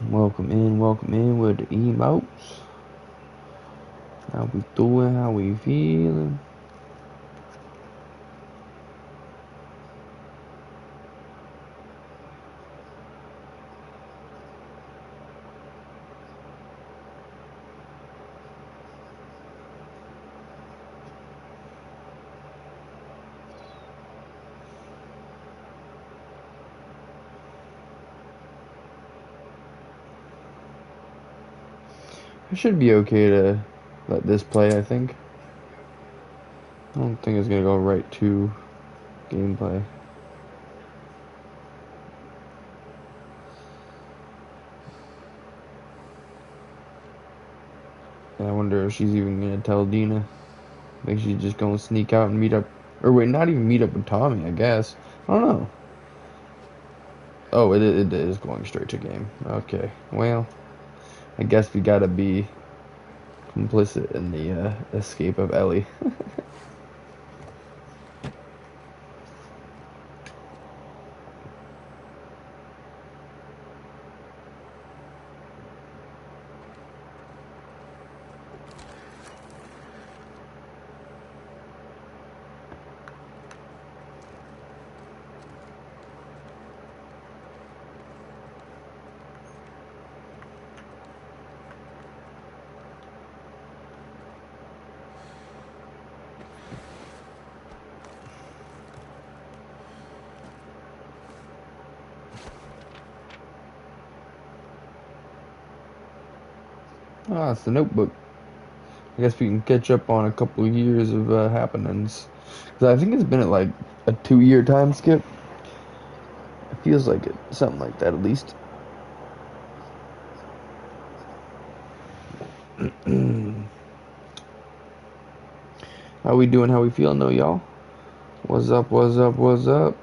Welcome in with the emotes. How we doing? How we feeling? I should be okay to let this play, I think. I don't think it's gonna go right to gameplay. And I wonder if she's even gonna tell Dina. Maybe she's just gonna sneak out and meet up. Or wait, not even meet up with Tommy, I guess. I don't know. Oh, it is going straight to game. Okay. Well, I guess we gotta be complicit in the escape of Ellie. Ah, it's the Notebook. I guess we can catch up on a couple of years of happenings. Cause I think it's been at like a 2 year time skip. It feels like it, something like that at least. How we doing? How we feeling though, y'all? What's up? What's up? What's up?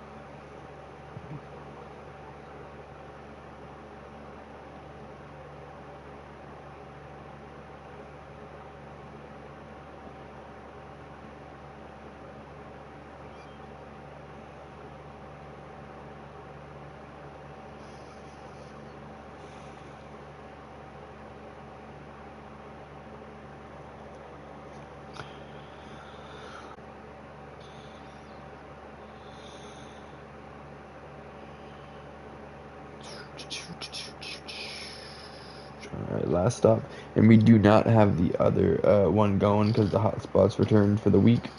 Alright, last stop. And we do not have the other one going because the hotspots returned for the week.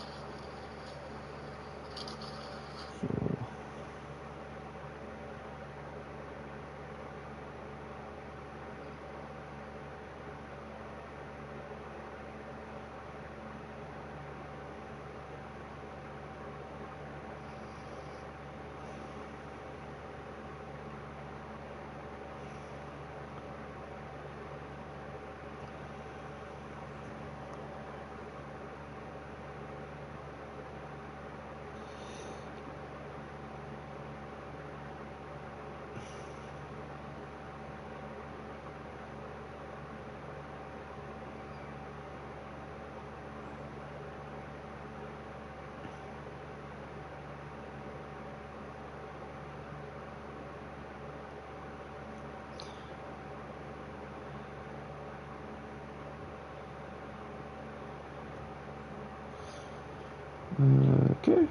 Okay.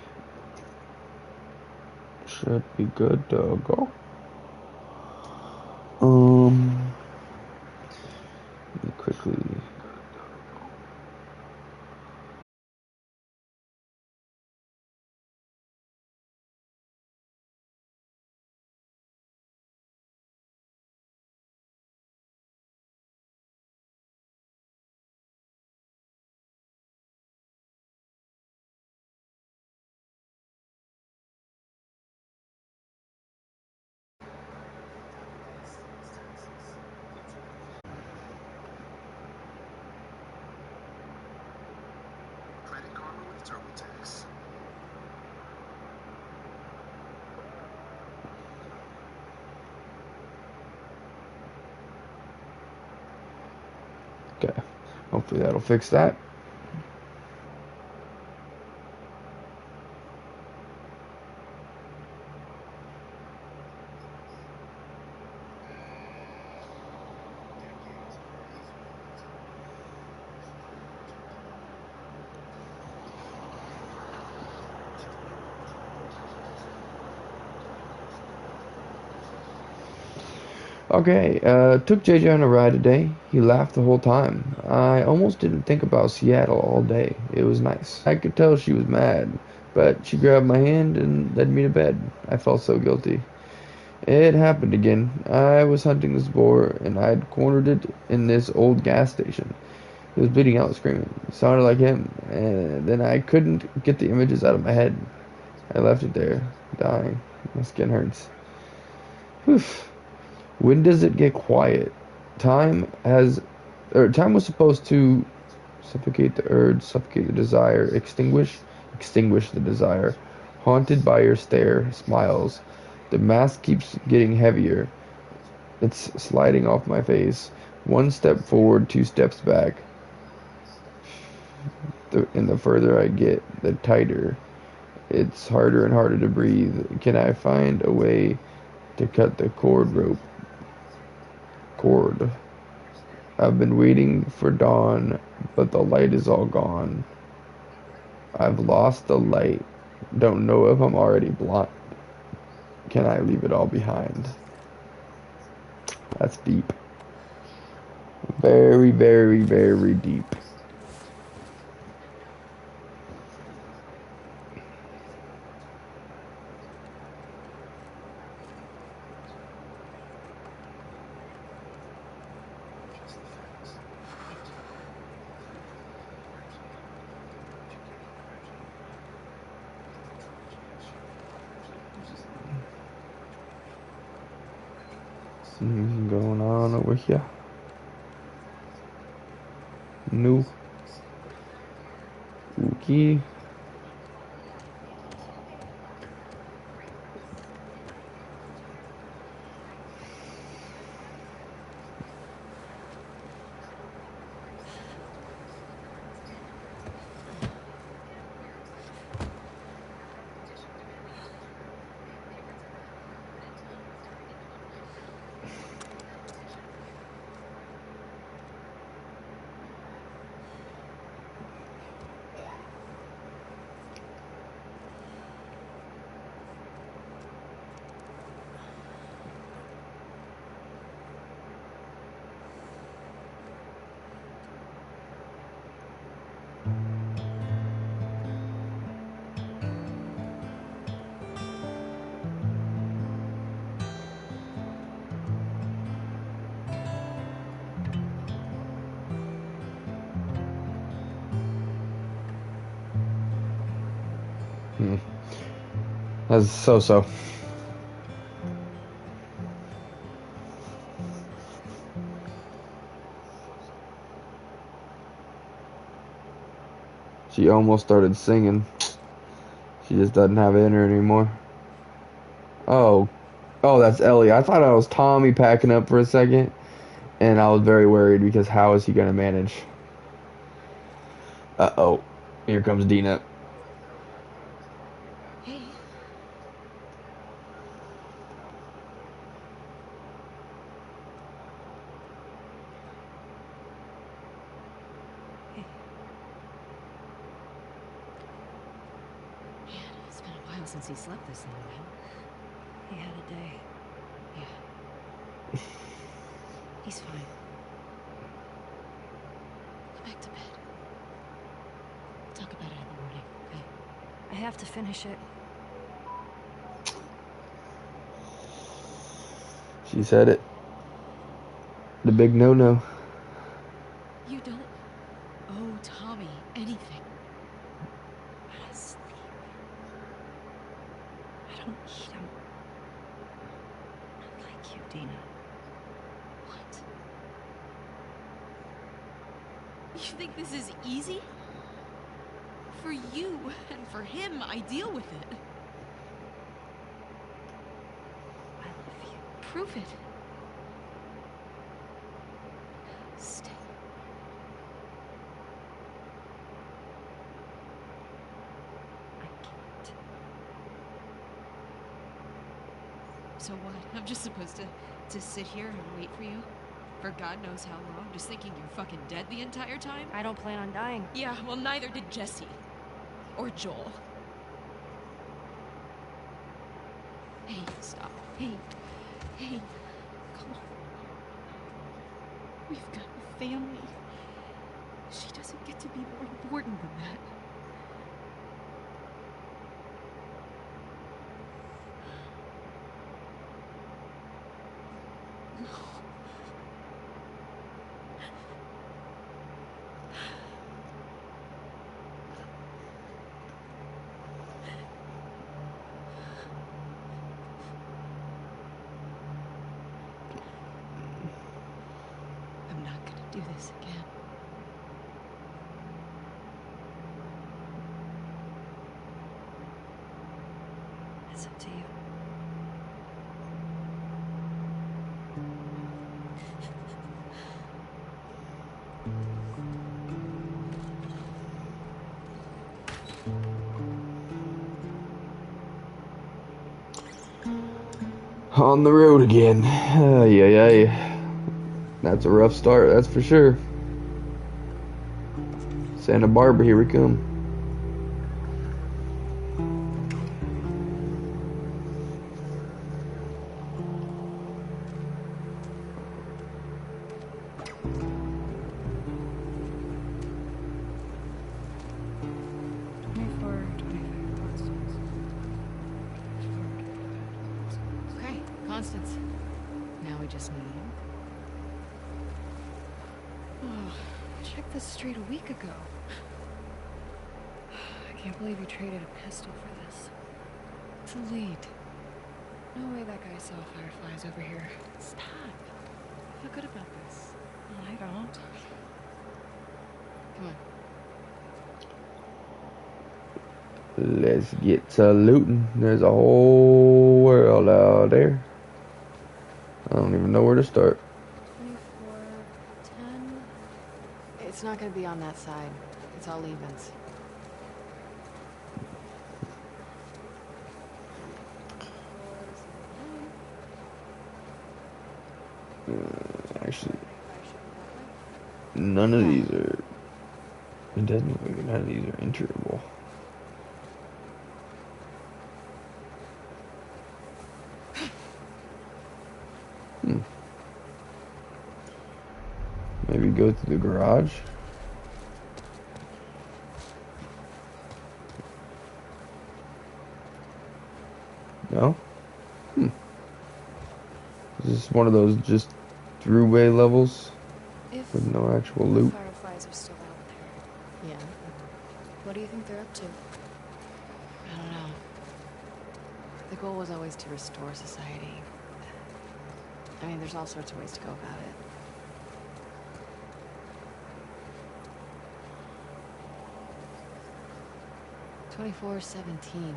Should be good to go. Let me quickly. Okay. Hopefully that'll fix that. Okay, took JJ on a ride today. He laughed the whole time. I almost didn't think about Seattle all day. It was nice. I could tell she was mad, but she grabbed my hand and led me to bed. I felt so guilty. It happened again. I was hunting this boar, and I'd cornered it in this old gas station. He was bleeding out, screaming. It sounded like him, and then I couldn't get the images out of my head. I left it there, dying. My skin hurts. Whew. When does it get quiet? Time has, time was supposed to suffocate the urge, suffocate the desire, extinguish the desire. Haunted by your stare, smiles. The mask keeps getting heavier. It's sliding off my face. One step forward, two steps back. And the further I get, the tighter. It's harder and harder to breathe. Can I find a way to cut the cord? I've been waiting for dawn, but the light is all gone. I've lost the light. Don't know if I'm already blind. Can I leave it all behind? That's deep. Very, very, very deep. Something going on over here. No. Okay. That's so-so. She almost started singing. She just doesn't have it in her anymore. Oh. Oh, that's Ellie. I thought I was Tommy packing up for a second, and I was very worried because how is he going to manage? Uh-oh. Here comes Dina. Hey. Hey. Man, it's been a while since he slept this long, huh? He had a day. Yeah. He's fine. Go back to bed. We'll talk about it in the morning, okay? I have to finish it. She said it. The big no-no. You don't owe Tommy anything. Honestly. I don't need him. Not like you, Dina. What? You think this is easy? For you and for him, I deal with it. I love you. Prove it. Stay. I can't. So what? I'm just supposed to sit here and wait for you? For God knows how long? Just thinking you're fucking dead the entire time? I don't plan on dying. Yeah, well, neither did Jesse. Or Joel. Hey, stop. Hey. Hey. Come on. We've got a family. She doesn't get to be more important than that. I'm not gonna do this again. It's up to you. On the road again. Yeah. That's a rough start, that's for sure. Santa Barbara, here we come. Okay, Constance. Now we just need... Oh, checked this street a week ago. I can't believe you traded a pistol for this. It's a lead. No way that guy saw fireflies over here. Stop. Feel good about this. I don't. Come on. Let's get to looting. There's a whole world out there. I don't even know where to start. 24, 10. It's not gonna be on that side. It's all evens. Actually, none of these are. It doesn't look like none of these are enterable. Maybe go through the garage. No? Is this one of those just throughway levels If with no actual loot? fireflies are still out there. Yeah. What do you think they're up to? I don't know. The goal was always to restore society. I mean, there's all sorts of ways to go about it. (24:17).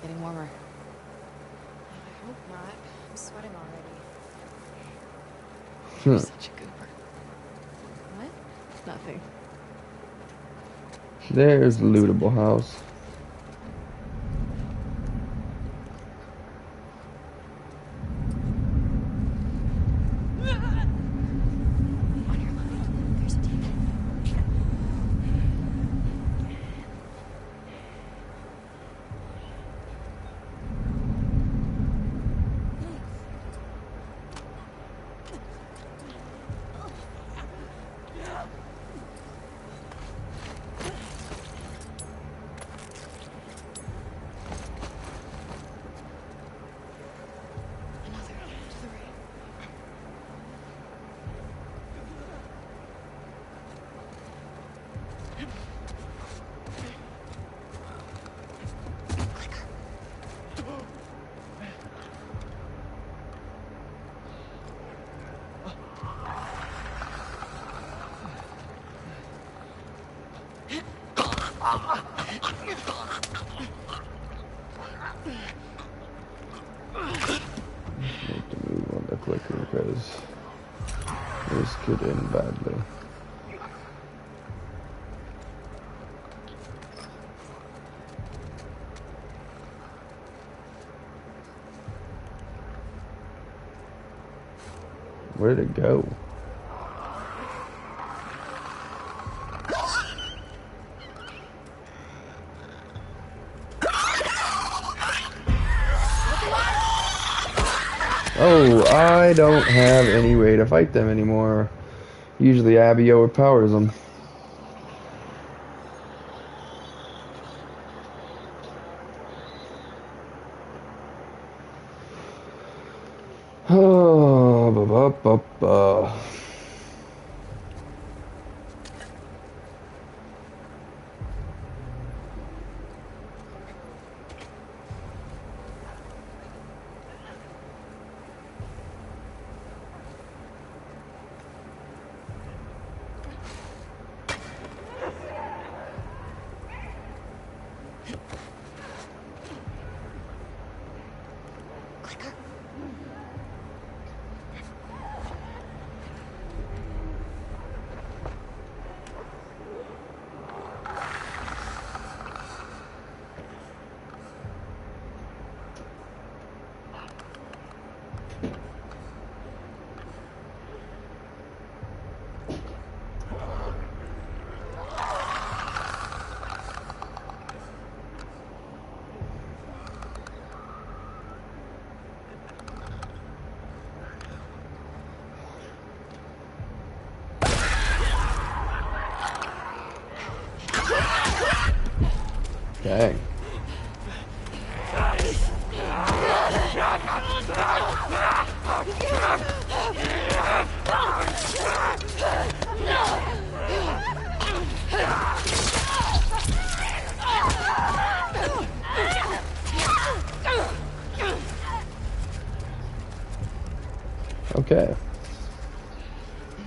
Getting warmer. I hope not. I'm sweating already. You're such a goober. What? Nothing. There's the lootable house. On your left, there's a TV. Another to the right. Need to move on the clicker because this could end badly. Where'd it go? Oh, I don't have any way to fight them anymore. Usually Abby overpowers them. Oh, ba, ba, ba, ba. Dang. Okay.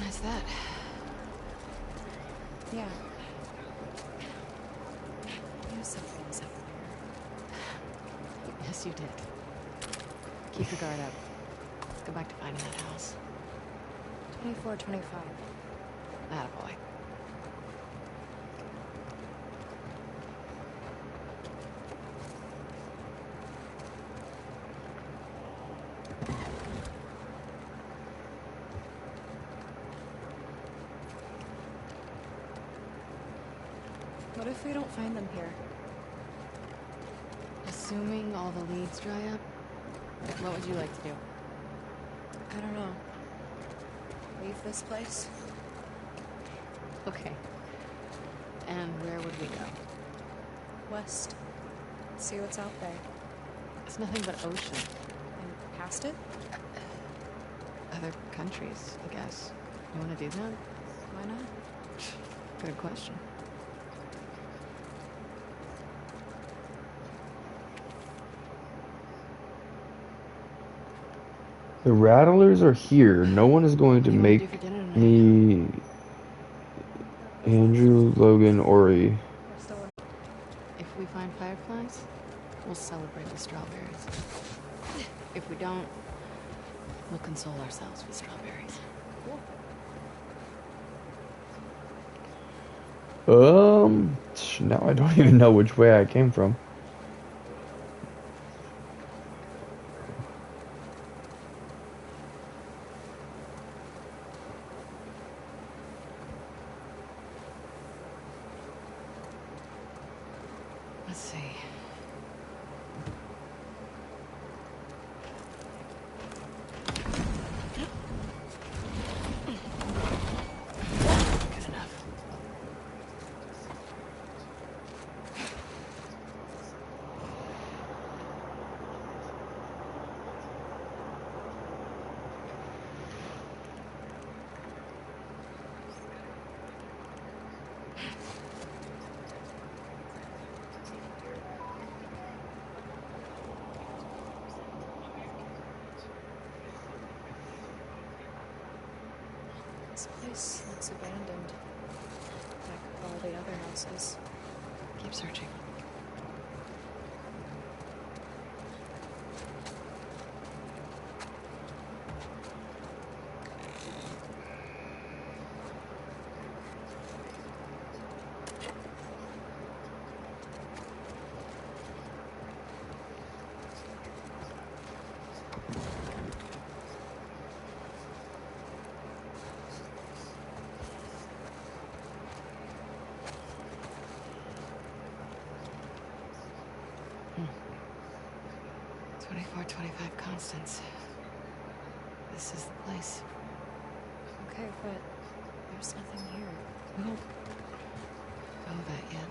Nice that. Yeah. You said things up there. Yes, you did. Keep your guard up. Let's go back to finding that house. 2425. Attaboy. What if we don't find them here? Assuming all the leads dry up, what would you like to do? I don't know. Leave this place? Okay. And where would we go? West. See what's out there. It's nothing but ocean. And past it? Other countries, I guess. You want to do that? Why not? Good question. The Rattlers are here. No one is going to What do you wanna do make for dinner tonight? me Andrew, Logan, Ori. We're still in. If we find fireflies, we'll celebrate with strawberries. If we don't, we'll console ourselves with strawberries. Now I don't even know which way I came from. Let's see. Good enough. This place looks abandoned. Like all the other houses. Keep searching. Hmm. 2425 Constance. This is the place. Okay, but There's nothing here. We don't know that yet.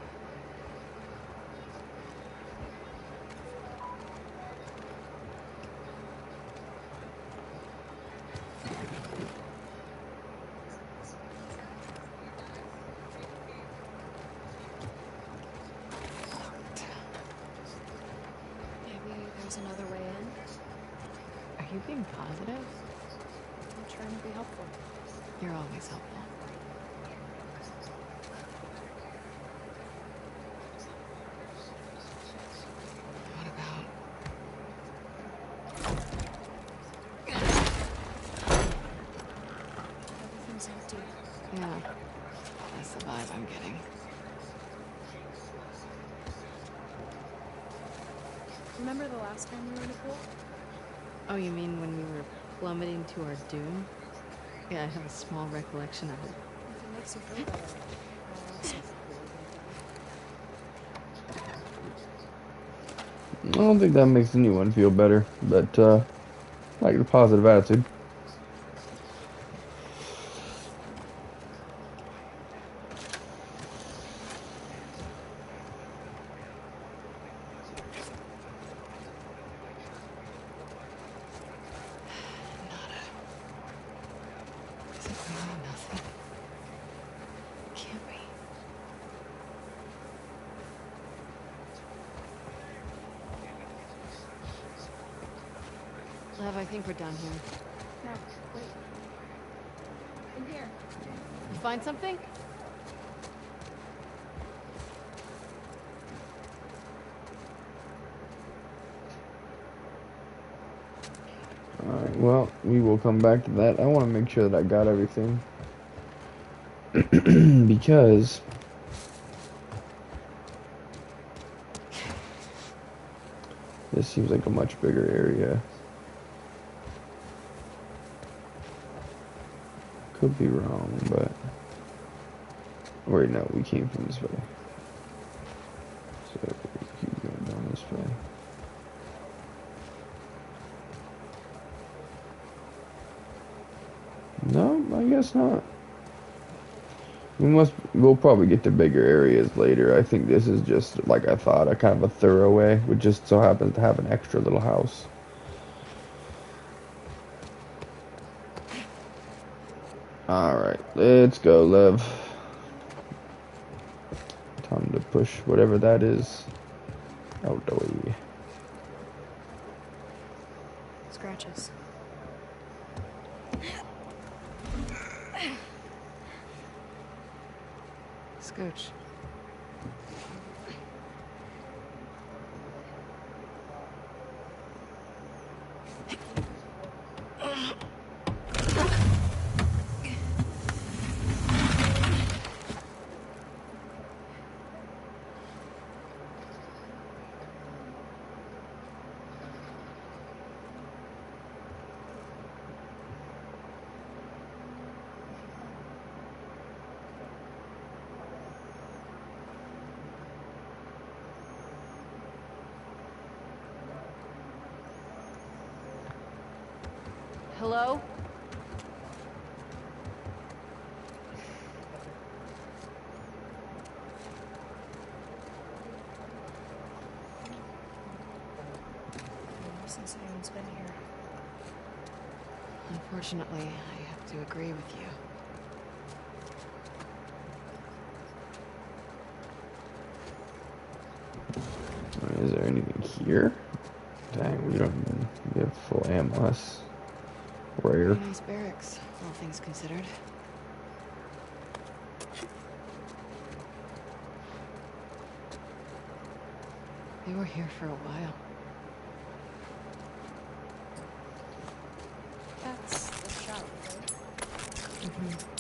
Maybe there's another way in. Are you being positive? I'm trying to be helpful. You're always helpful. What about... Everything's empty. Yeah, that's the vibe I'm getting. Remember the last time we were in a pool? Oh, you mean when we were plummeting to our doom? Yeah, I have a small recollection of it. If it makes you feel better, I also thought we were gonna die. I don't think that makes anyone feel better, but I like the positive attitude. Is it really nothing? Can't be. Lev, I think we're done here. No, wait. In here. You find something? Alright, well, we will come back to that. I want to make sure that I got everything. Because this seems like a much bigger area. Could be wrong, but... Wait, no, we came from this way. So, we keep going down this way. No, I guess not. We'll probably get to bigger areas later. I think this is just, like I thought, a kind of a thoroughway, which just so happens to have an extra little house. Alright, let's go, Lev. Time to push whatever that is out the way. Scratches. Scooch. Hello? Since anyone's been here. Unfortunately, I have to agree with you. Is there anything here? Dang, we have full ammo. That's rare. Pretty nice barracks, all things considered. They were here for a while. That's the shop, right? Mm-hmm.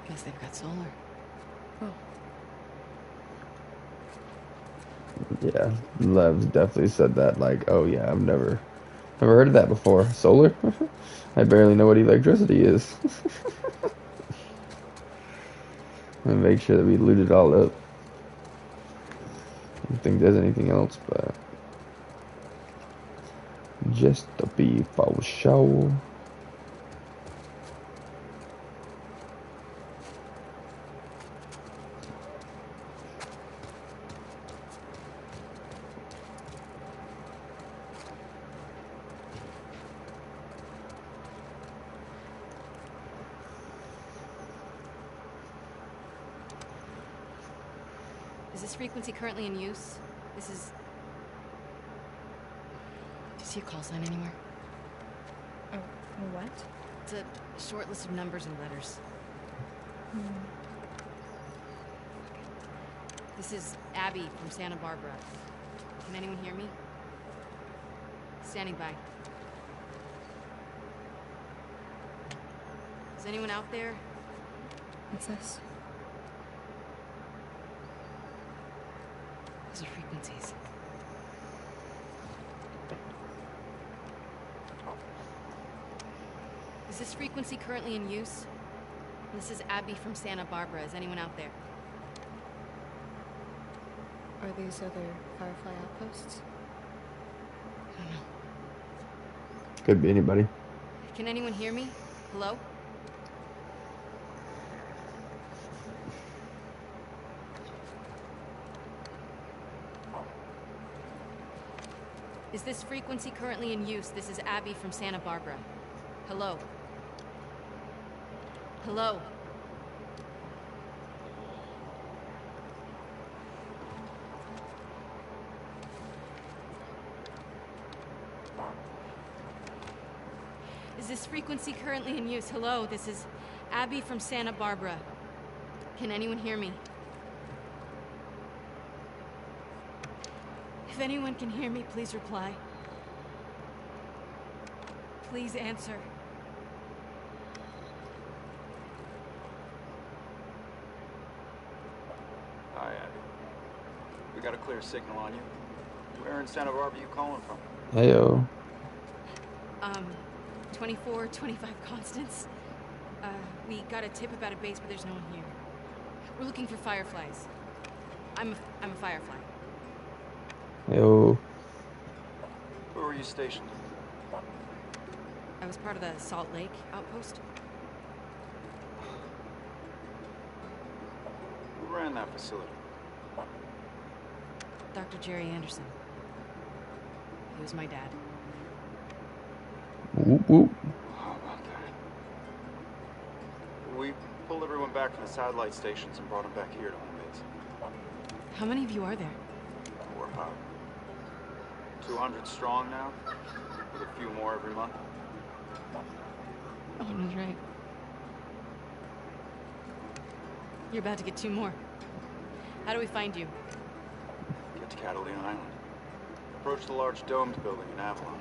Guess they've got solar. Oh. Yeah, Lev's definitely said that, like, oh yeah, I've never Never heard of that before. Solar? I barely know what electricity is. And make sure that we loot it all up. I don't think there's anything else, but just to be for sure. Is this frequency currently in use? This is... Do you see a call sign anywhere? Oh, what? It's a short list of numbers and letters. This is Abby from Santa Barbara. Can anyone hear me? Standing by. Is anyone out there? What's this? Those are frequencies. Is this frequency currently in use? This is Abby from Santa Barbara. Is anyone out there? Are these other Firefly outposts? I don't know. Could be anybody. Can anyone hear me? Hello? Is this frequency currently in use? This is Abby from Santa Barbara. Hello? Hello? Is this frequency currently in use? Hello, this is Abby from Santa Barbara. Can anyone hear me? If anyone can hear me, please reply. Please answer. Hi, Abby. We got a clear signal on you. Where in Santa Barbara are you calling from? Heyo. 2425 Constance. We got a tip about a base, but there's no one here. We're looking for fireflies. I'm a firefly. Heyo. Where were you stationed? I was part of the Salt Lake outpost. Who ran that facility? Dr. Jerry Anderson. He was my dad. Whoop whoop. How about that? We pulled everyone back from the satellite stations and brought them back here to home base. How many of you are there? We're about 200 strong now, with a few more every month. Owen was right. You're about to get 2 more. How do we find you? Get to Catalina Island. Approach the large domed building in Avalon.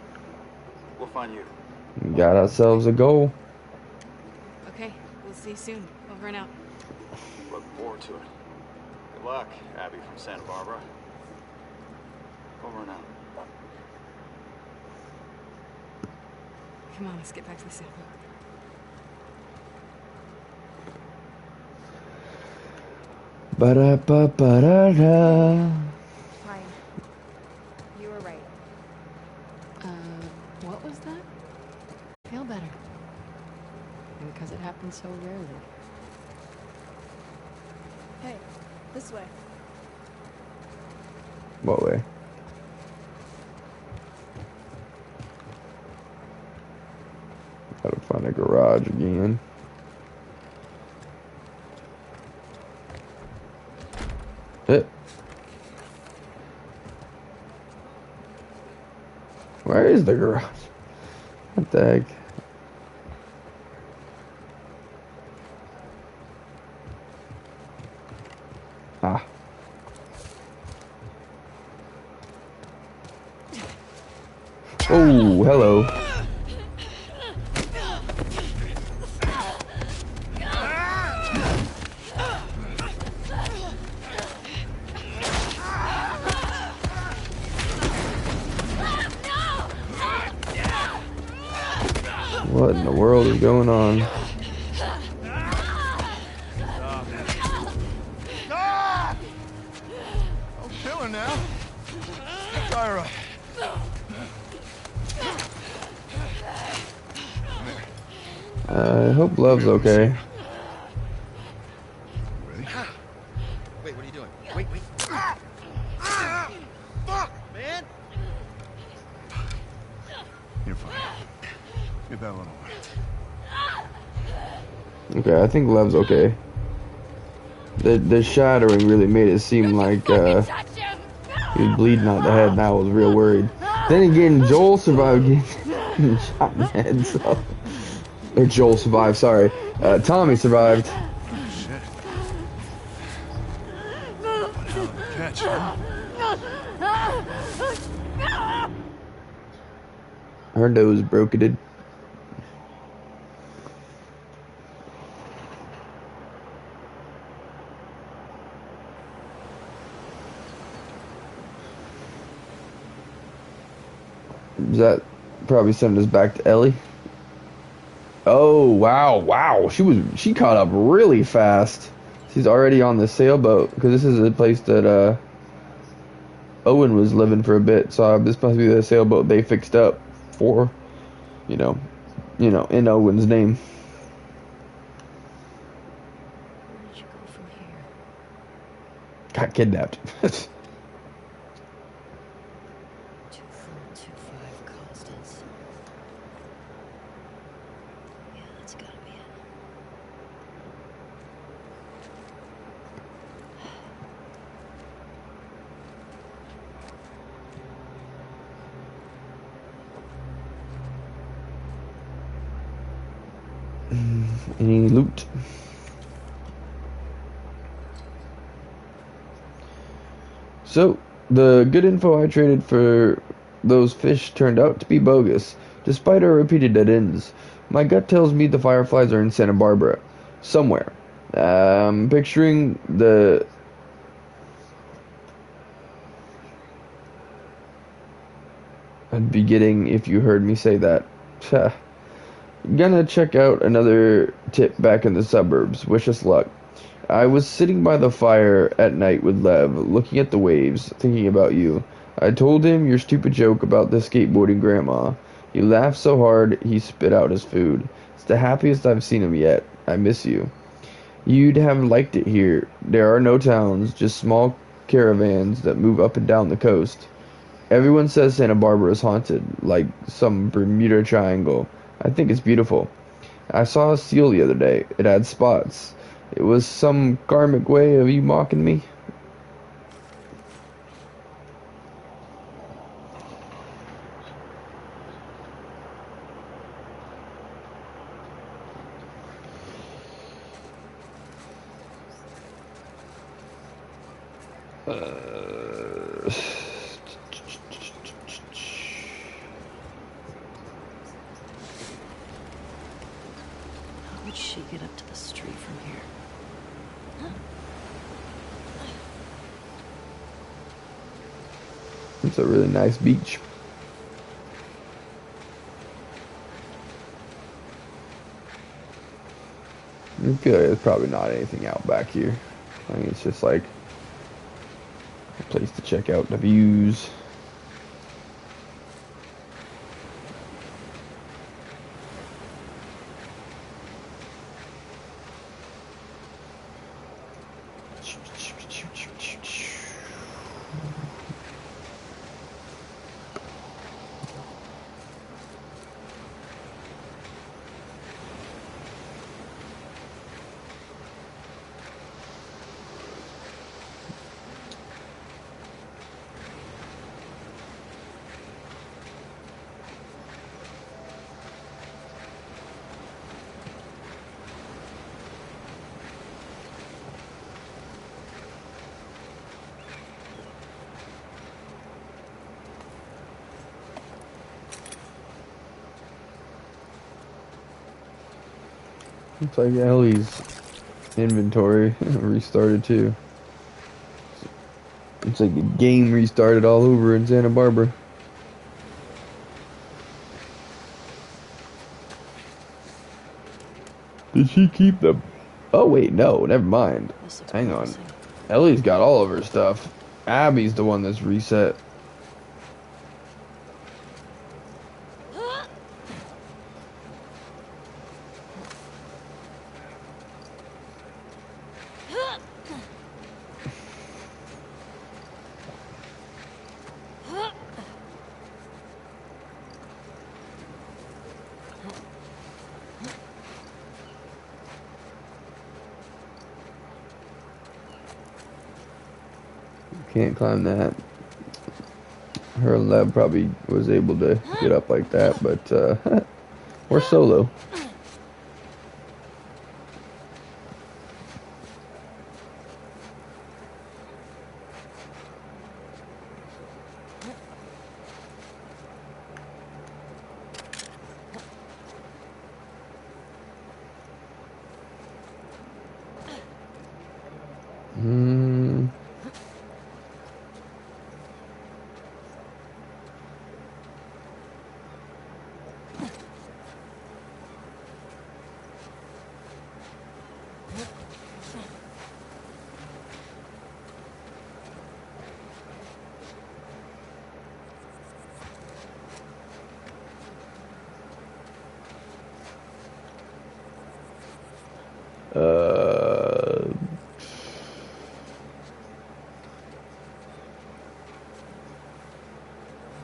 We'll find you. We got ourselves a goal. Okay, we'll see you soon. Over and out. Looking forward to it. Good luck, Abby from Santa Barbara. Over and out. Come on, let's get back to the sample. Ba-da-ba-ba-da-da. Fine. You were right. What was that? Feel better. Because it happens so rarely. Hey, this way. What way? Gotta find a garage again. Where is the garage? What the heck? Ah. Oh, hello. What in the world is going on? Stop! Don't kill her now. Tie her up. I hope Love's okay. Ready? Wait, what are you doing? Wait. Fuck, man! You're fine. Get that one away. Okay, I think Love's okay. The shattering really made it seem like he was bleeding out the head, and I was real worried. Then again, Joel survived getting shot in the head, so... Or Joel survived, sorry. Tommy survived. Shit. What the hell did I catch, huh? Her nose broke it. Does that probably send us back to Ellie? Oh wow! She caught up really fast. She's already on the sailboat because this is a place that Owen was living for a bit. So this must be the sailboat they fixed up for, you know, in Owen's name. Where did you go from here? Got kidnapped. 2425 Constance. Yeah, that's gotta be it. Any loot? So, the good info I traded for those fish turned out to be bogus, despite our repeated dead ends. My gut tells me the Fireflies are in Santa Barbara, somewhere. I'm picturing the... I'd be getting if you heard me say that. Gonna check out another tip back in the suburbs. Wish us luck. I was sitting by the fire at night with Lev, looking at the waves, thinking about you. I told him your stupid joke about the skateboarding grandma. He laughed so hard, he spit out his food. It's the happiest I've seen him yet. I miss you. You'd have liked it here. There are no towns, just small caravans that move up and down the coast. Everyone says Santa Barbara is haunted, like some Bermuda Triangle. I think it's beautiful. I saw a seal the other day. It had spots. It was some karmic way of you mocking me. How would she get up to the street from here? It's a really nice beach. I feel like there's probably not anything out back here. I think it's just like a place to check out the views. Looks like Ellie's inventory restarted too. It's like a game restarted all over in Santa Barbara. Did she keep the... Oh, wait, no, never mind. This looks Hang on. promising. Ellie's got all of her stuff. Abby's the one that's reset. Can't climb that. Her and Lev probably was able to get up like that, but we're solo. Hmm.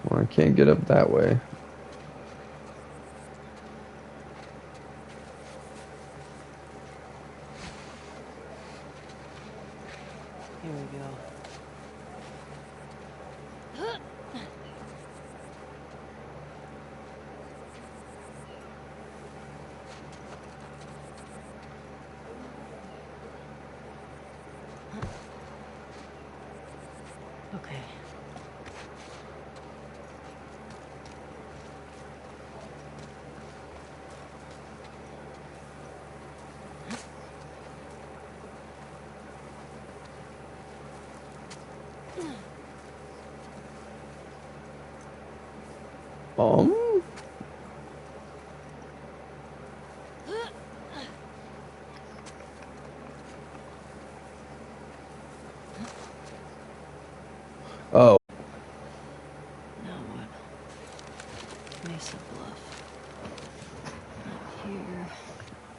Well, I can't get up that way. Here we go. Okay. Um. Oh. Now what? Mesa Bluff. Not here.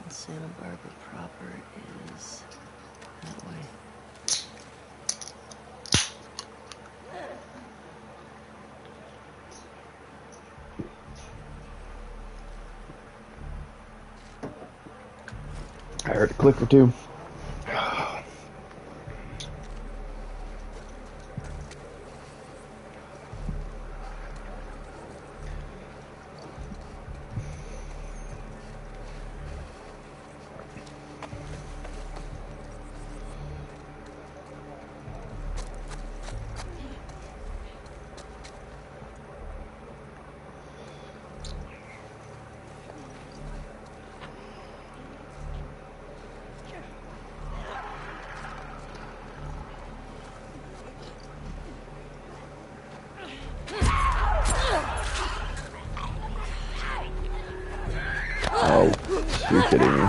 And Santa Barbara proper is that way. I heard a click or two. Oh, you're kidding me.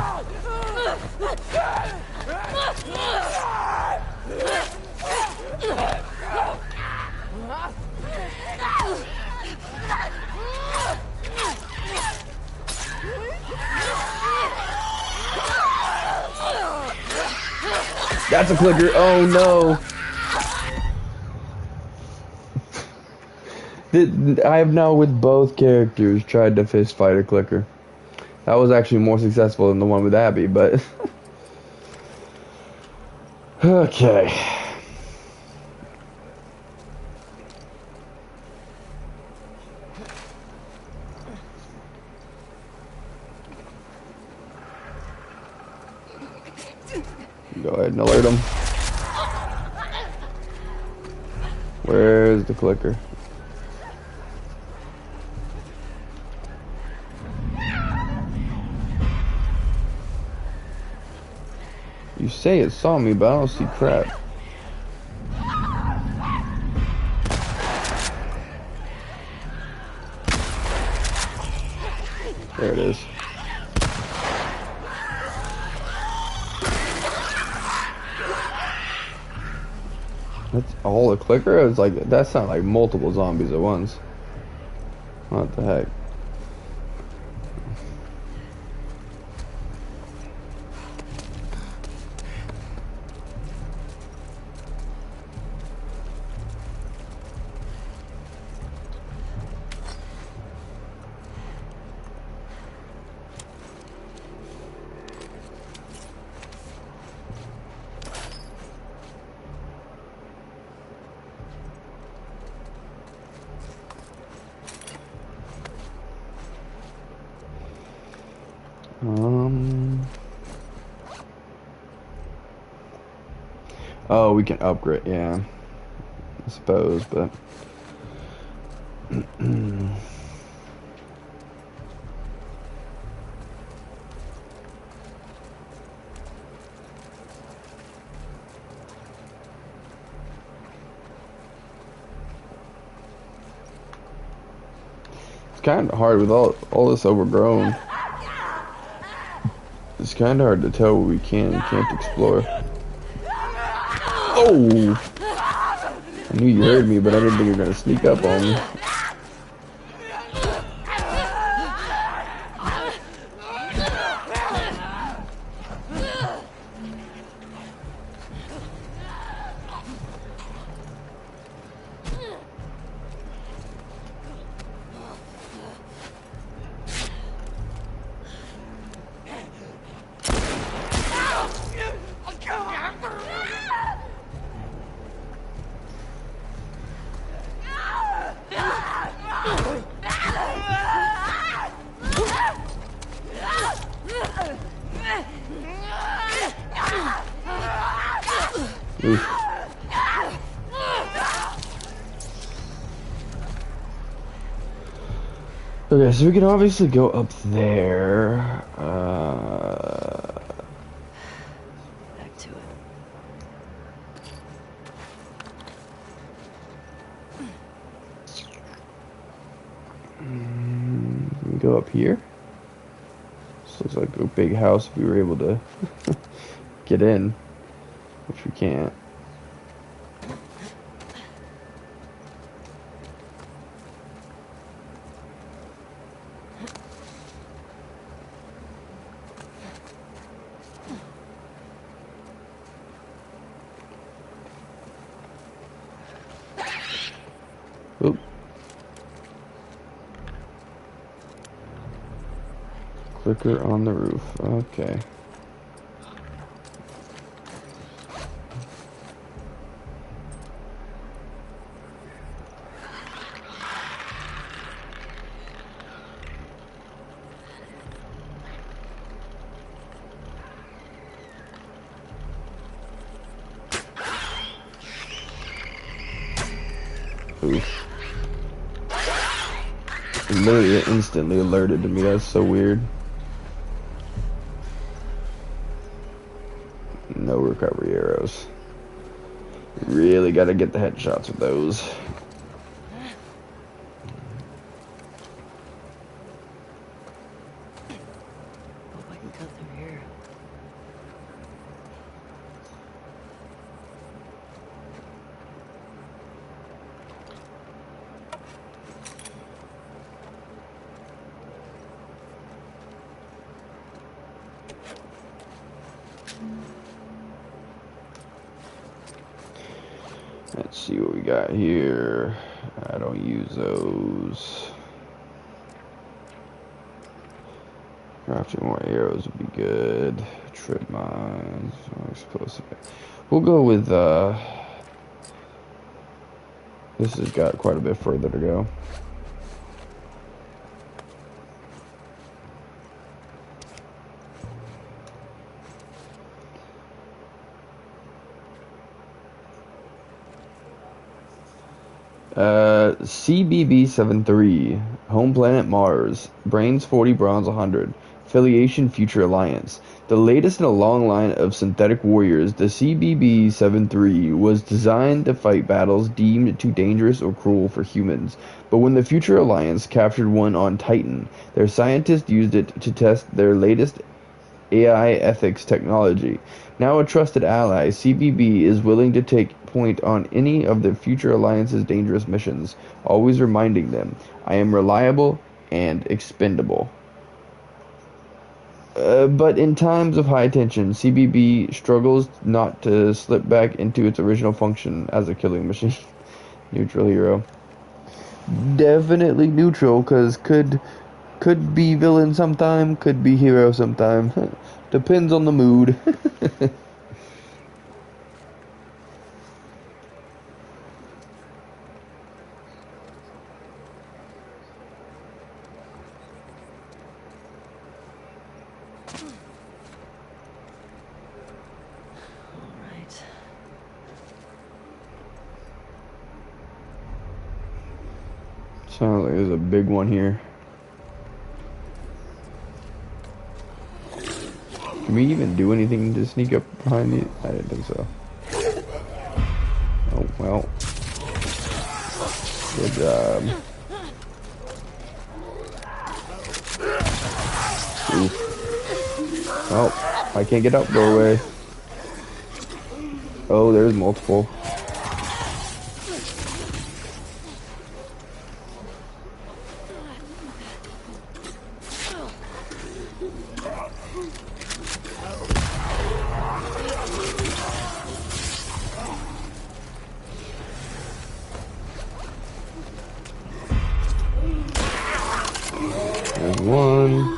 That's a clicker. Oh no. I have now with both characters tried to fist fight a clicker. That was actually more successful than the one with Abby, but okay. Go ahead and alert him. Where's the clicker? You say it saw me, but I don't see crap. There it is. That's all a clicker? It's like, that's not like multiple zombies at once. What the heck? Oh, we can upgrade, yeah. I suppose, but... It's kind of hard with all this overgrown. It's kind of hard to tell what we can and can't explore. Oh! I knew you heard me, but I didn't think you were gonna sneak up on me. Oof. Okay, so we can obviously go up there. Back to it. We can go up here. This looks like a big house if we were able to get in, which we can't. Oop. Clicker on the roof. Okay. Oof. It literally instantly alerted to me. That's so weird. No recovery arrows. Really gotta get the headshots with those. Hope I can cut through here. Let's see what we got here. I don't use those. Crafting more arrows would be good. Trip mines, explosive. We'll go with this has got quite a bit further to go. CBB-73, home planet Mars, brains 40, bronze 100, affiliation Future Alliance. The latest in a long line of synthetic warriors, the CBB-73 was designed to fight battles deemed too dangerous or cruel for humans. But when the Future Alliance captured one on Titan, their scientists used it to test their latest AI ethics technology. Now a trusted ally, CBB is willing to take point on any of the future alliance's dangerous missions, always reminding them, I am reliable and expendable. But in times of high tension, CBB struggles not to slip back into its original function as a killing machine. Neutral hero. Definitely neutral, because could be villain sometime, could be hero sometime. Depends on the mood. All right. Sounds like there's a big one here. Can we even do anything to sneak up behind these? I didn't think so. Oh, well. Good job. Oof. Oh, I can't get up, go away. Oh, there's multiple. There's one.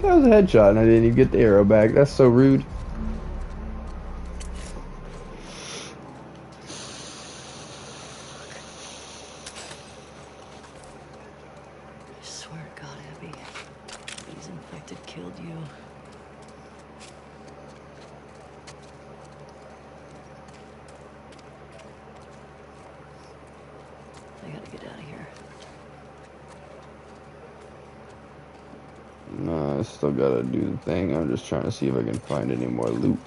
That was a headshot and I didn't even get the arrow back. That's so rude. I swear to God, Abby, these infected killed you. I gotta get out of here. No, I still gotta do the thing. I'm just trying to see if I can find any more loot.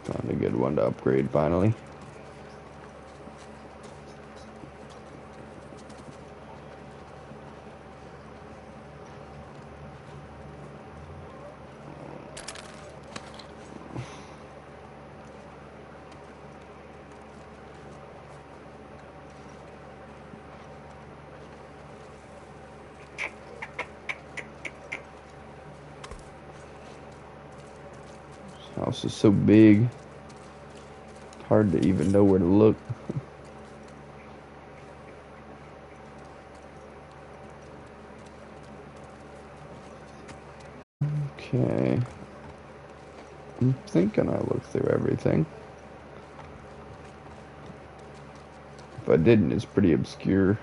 Found a good one to upgrade finally. House is so big, hard to even know where to look. Okay. I'm thinking I looked through everything. If I didn't, it's pretty obscure.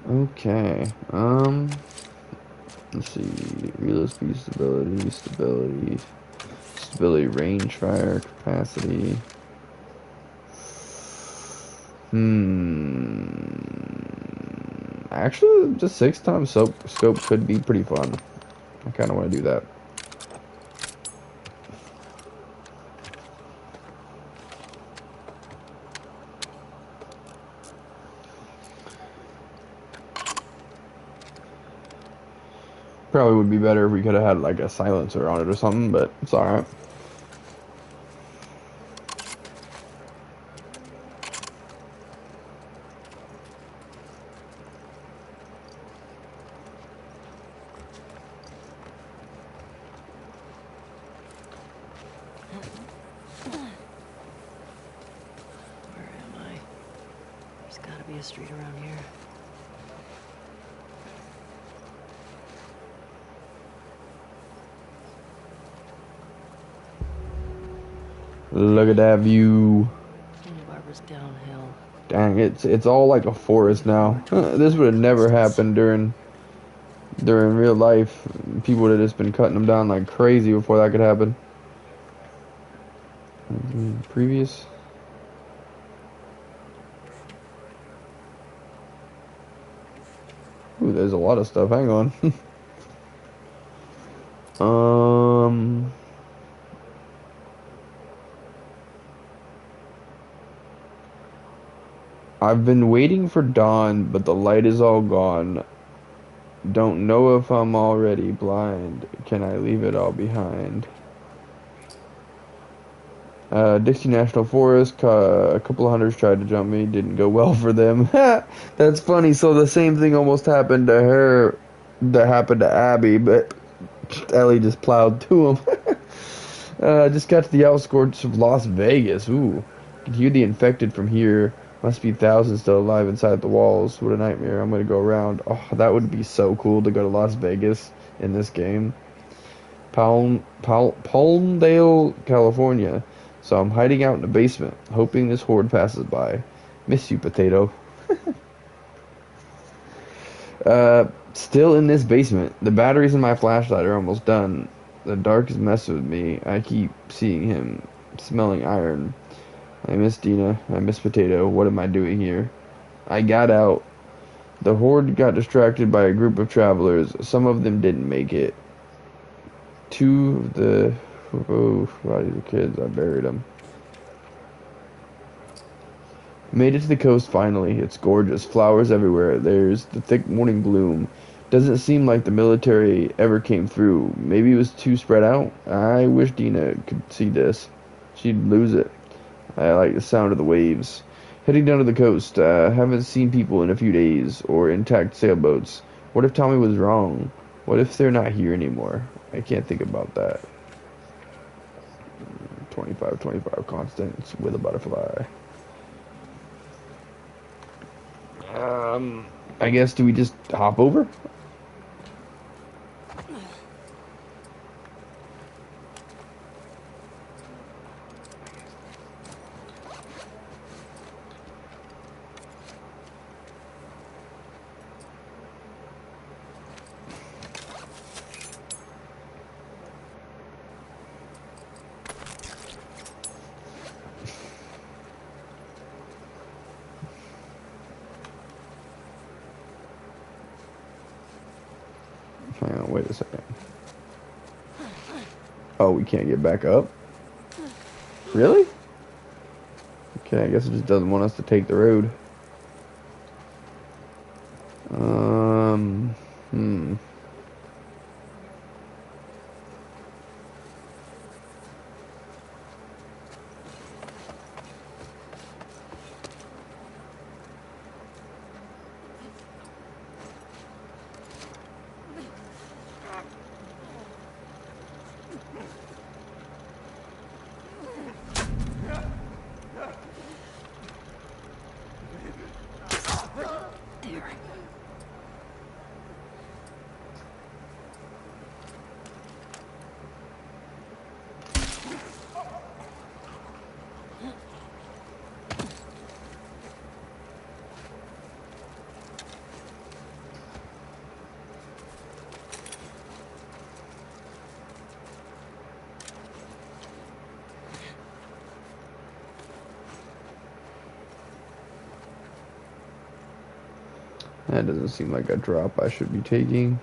Okay. Let's see. Reload speed, stability, range fire, capacity. Actually, just 6 times scope could be pretty fun. I kind of want to do that. Probably would be better if we could have had like a silencer on it or something, but it's alright. Where am I? There's gotta be be a street around here. Look at that view. Santa Barbara's downhill. Dang, it's all like a forest now. This would have never happened during real life. People would have just been cutting them down like crazy before that could happen. Previous. Ooh, there's a lot of stuff. Hang on. I've been waiting for dawn, but the light is all gone. Don't know if I'm already blind. Can I leave it all behind? Dixie National Forest. A couple of hunters tried to jump me. Didn't go well for them. That's funny. So the same thing almost happened to her that happened to Abby, but Ellie just plowed to him. Just got to the outskirts of Las Vegas. Ooh. Can hear the infected from here. Must be thousands still alive inside the walls. What a nightmare. I'm gonna go around. Oh, that would be so cool to go to Las Vegas in this game. Palmdale, California. So I'm hiding out in the basement, hoping this horde passes by. Miss you, potato. Still in this basement. The batteries in my flashlight are almost done. The dark is messing with me. I keep seeing him, smelling iron. I miss Dina. I miss Potato. What am I doing here? I got out. The horde got distracted by a group of travelers. Some of them didn't make it. Two of the... Oh, bodies of kids. I buried them. Made it to the coast finally. It's gorgeous. Flowers everywhere. There's the thick morning bloom. Doesn't seem like the military ever came through. Maybe it was too spread out. I wish Dina could see this. She'd lose it. I like the sound of the waves. Heading down to the coast. Haven't seen people in a few days. Or intact sailboats. What if Tommy was wrong? What if they're not here anymore? I can't think about that. 25 constants with a butterfly. I guess, do we just hop over? Hang on, wait a second. Oh, we can't get back up? Really? Okay, I guess it just doesn't want us to take the road. Hmm. That doesn't seem like a drop I should be taking.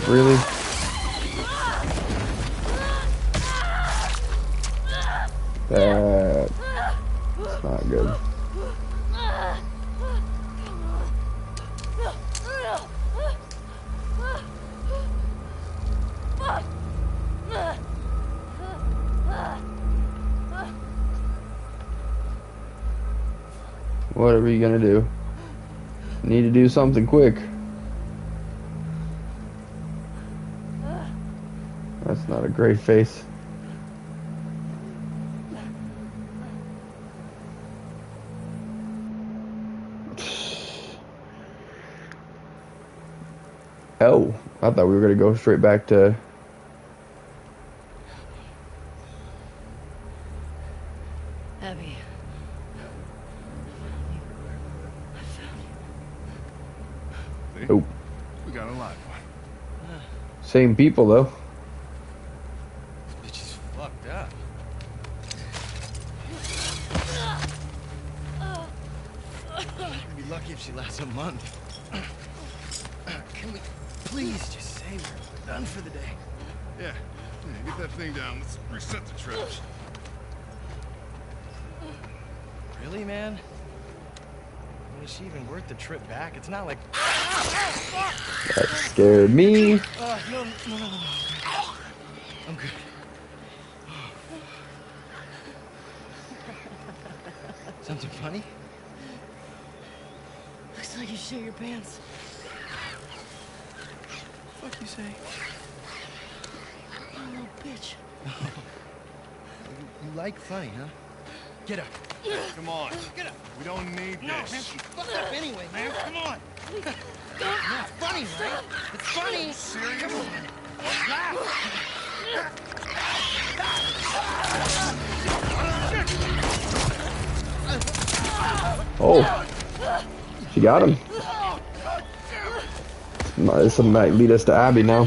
Really? That's not good. Whatever you gonna do. Need to do something quick. That's not a great face. Oh, I thought we were gonna go straight back to. Abby. See? Oh, We got a live one. same people though. This bitch is fucked up. I'd be lucky if she lasts a month. Can we please just say we're done for the day? Yeah. Get that thing down. Let's reset the trips. Really, man? I mean, is she even worth the trip back? It's not like... That scared me. No. I'm good. Something funny? Looks like you shit your pants. What you say? You little bitch. You like funny, huh? Get up. Come on. Get up. We don't need this. No, man, she's fucked up anyway, man. Come on. No, it's funny, right? It's funny. Serious? Come on. Laugh. Oh, she got him. This might lead us to Abby now.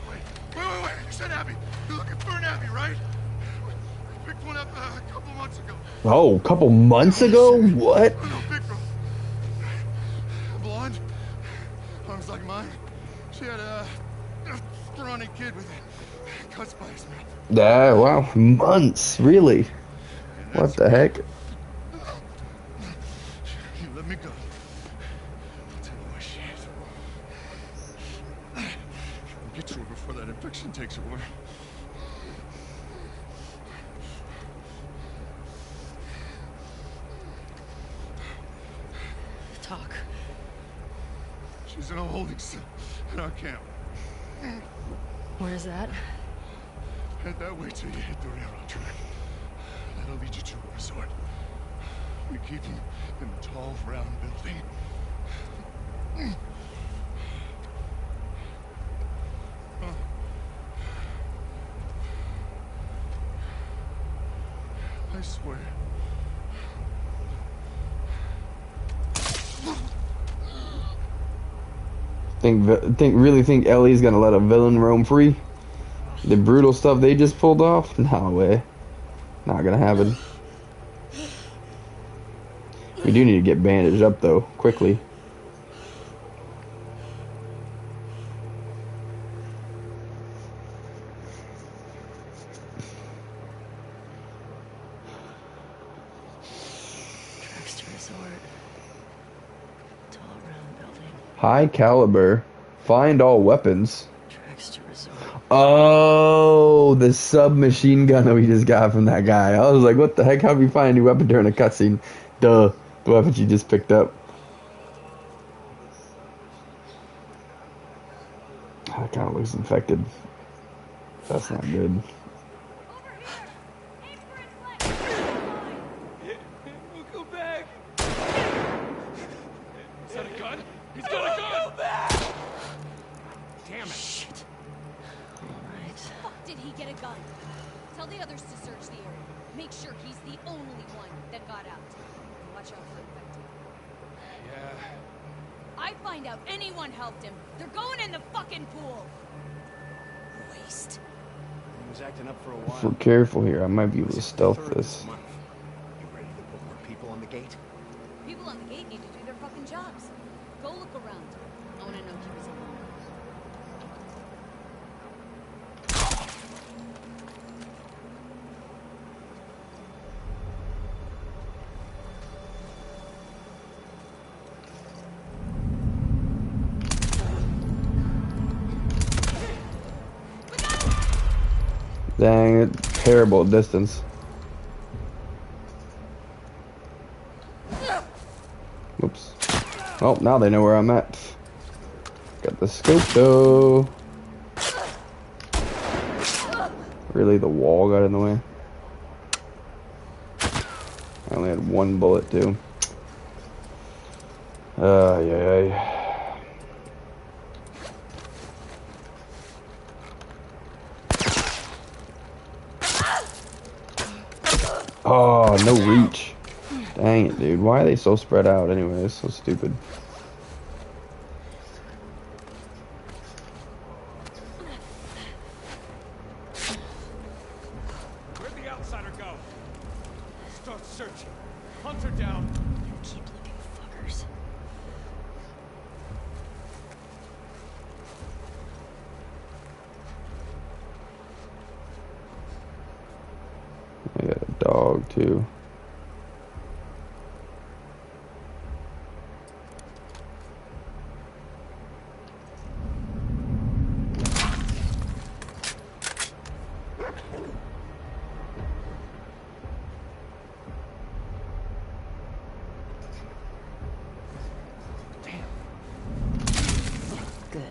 Wait. You said Abby. You're looking for an Abby, right? We picked one up a couple months ago. Oh, a couple months ago? What? Oh, no, big girl. Blonde. Arms like mine. She had a scrawny kid with cuts by his mouth. Yeah, wow, months, really? What the heck? You let me go. I'll tell you where she is. I'll get to her before that infection takes her away. Talk. She's in a holding cell in our camp. Where's that? Head that way till you hit the railroad track. That'll lead you to a resort. We keep them in a tall, round building. I swear. Really think Ellie's gonna let a villain roam free? The brutal stuff they just pulled off? No way. Not gonna happen. We do need to get bandaged up though, quickly. Tracks to resort. Tall round building. High caliber. Find all weapons. Tracks to resort. Oh, the submachine gun that we just got from that guy. I was like, what the heck? How do we find a new weapon during a cutscene? Duh. The weapon she just picked up. That kind of looks infected. That's not good. Go back! Is that a gun? He's got a gun! Go back! Damn it! Shit. Alright. Fuck did he get a gun? Tell the others to search the area. Make sure he's the only one that got out. Watch out for infected. Yeah. I find out anyone helped him. They're going in the fucking pool. Waste. He was acting up for a while. If we're careful here, I might be able to stealth this. You ready to put more people on the gate? People on the gate need to do their fucking jobs. Go look around. I want to know he was alone. Dang, terrible distance. Oh, now they know where I'm at. Got the scope though. Really, the wall got in the way. I only had one bullet too. Yeah. Oh, no reach. Dang it, dude. Why are they so spread out anyway? It's so stupid. Where'd the outsider go? Start searching. Hunt her down. Keep looking, fuckers. I got a dog too. Good.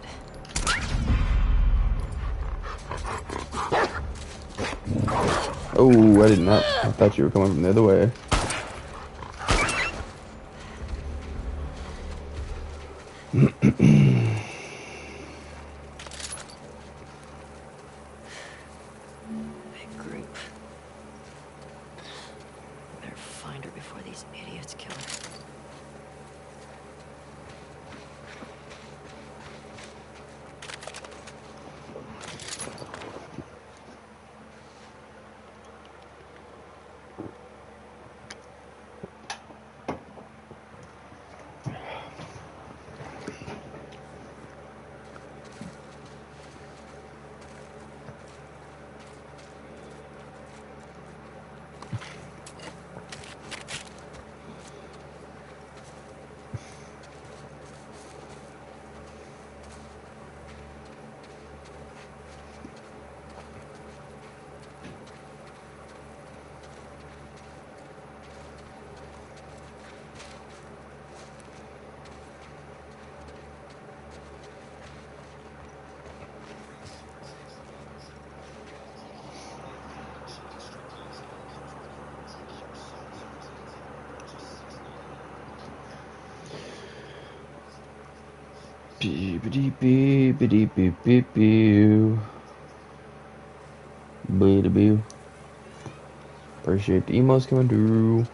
Oh, I did not. I thought you were coming from the other way. Big group. Better find her before these idiots kill her. Beep beep beep beep beep beep. Boo. Appreciate the emails coming through.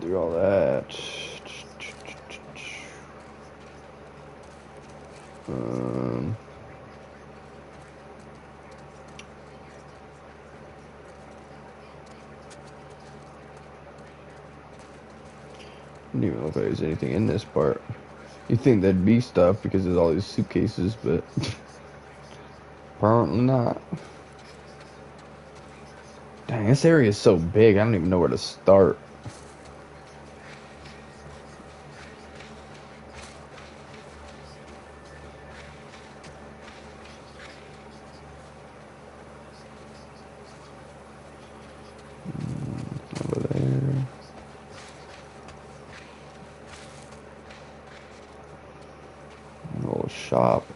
Do all that. Um, Didn't even look like there's anything in this part. You think there'd be stuff because there's all these suitcases, but apparently not. Dang, this area is so big, I don't even know where to start. Over there. A little shop.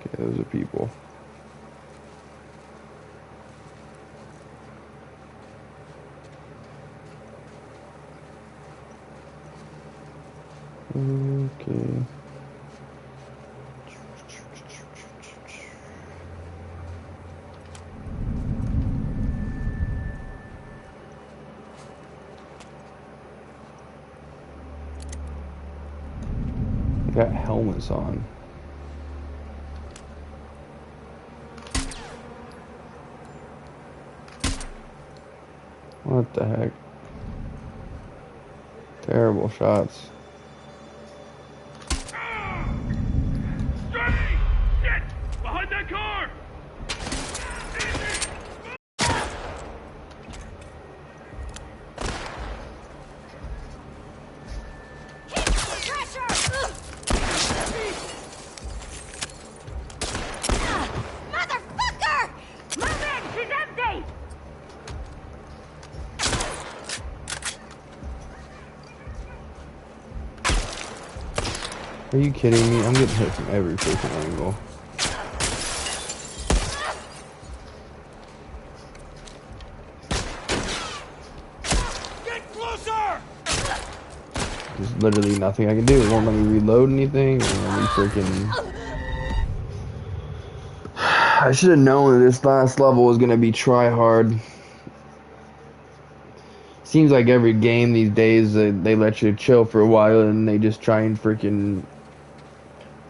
Okay, those are people. Okay. They got helmets on. What the heck? Terrible shots. Shit! Behind that car! Motherfucker! Move in! She's empty! Are you kidding me? I'm getting hit from every freaking angle. Get closer! There's literally nothing I can do. It won't let me reload anything. It won't let me freaking... I should have known that this last level was gonna be try hard. Seems like every game these days they let you chill for a while and they just try and freaking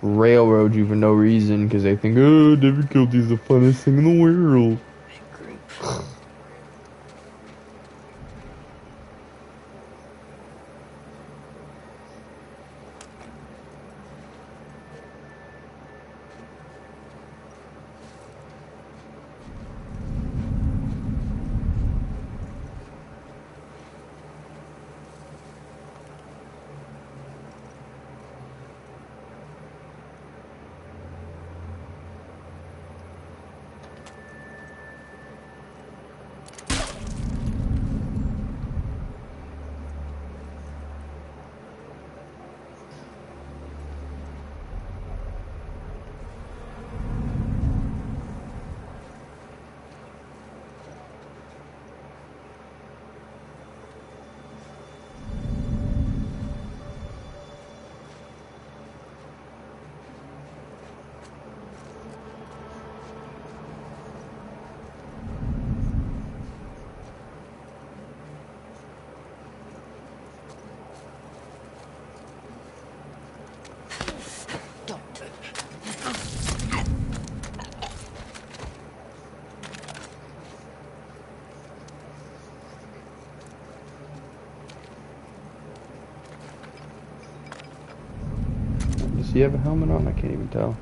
railroad you for no reason because they think, oh, difficulty is the funnest thing in the world. Does he have a helmet on? I can't even tell.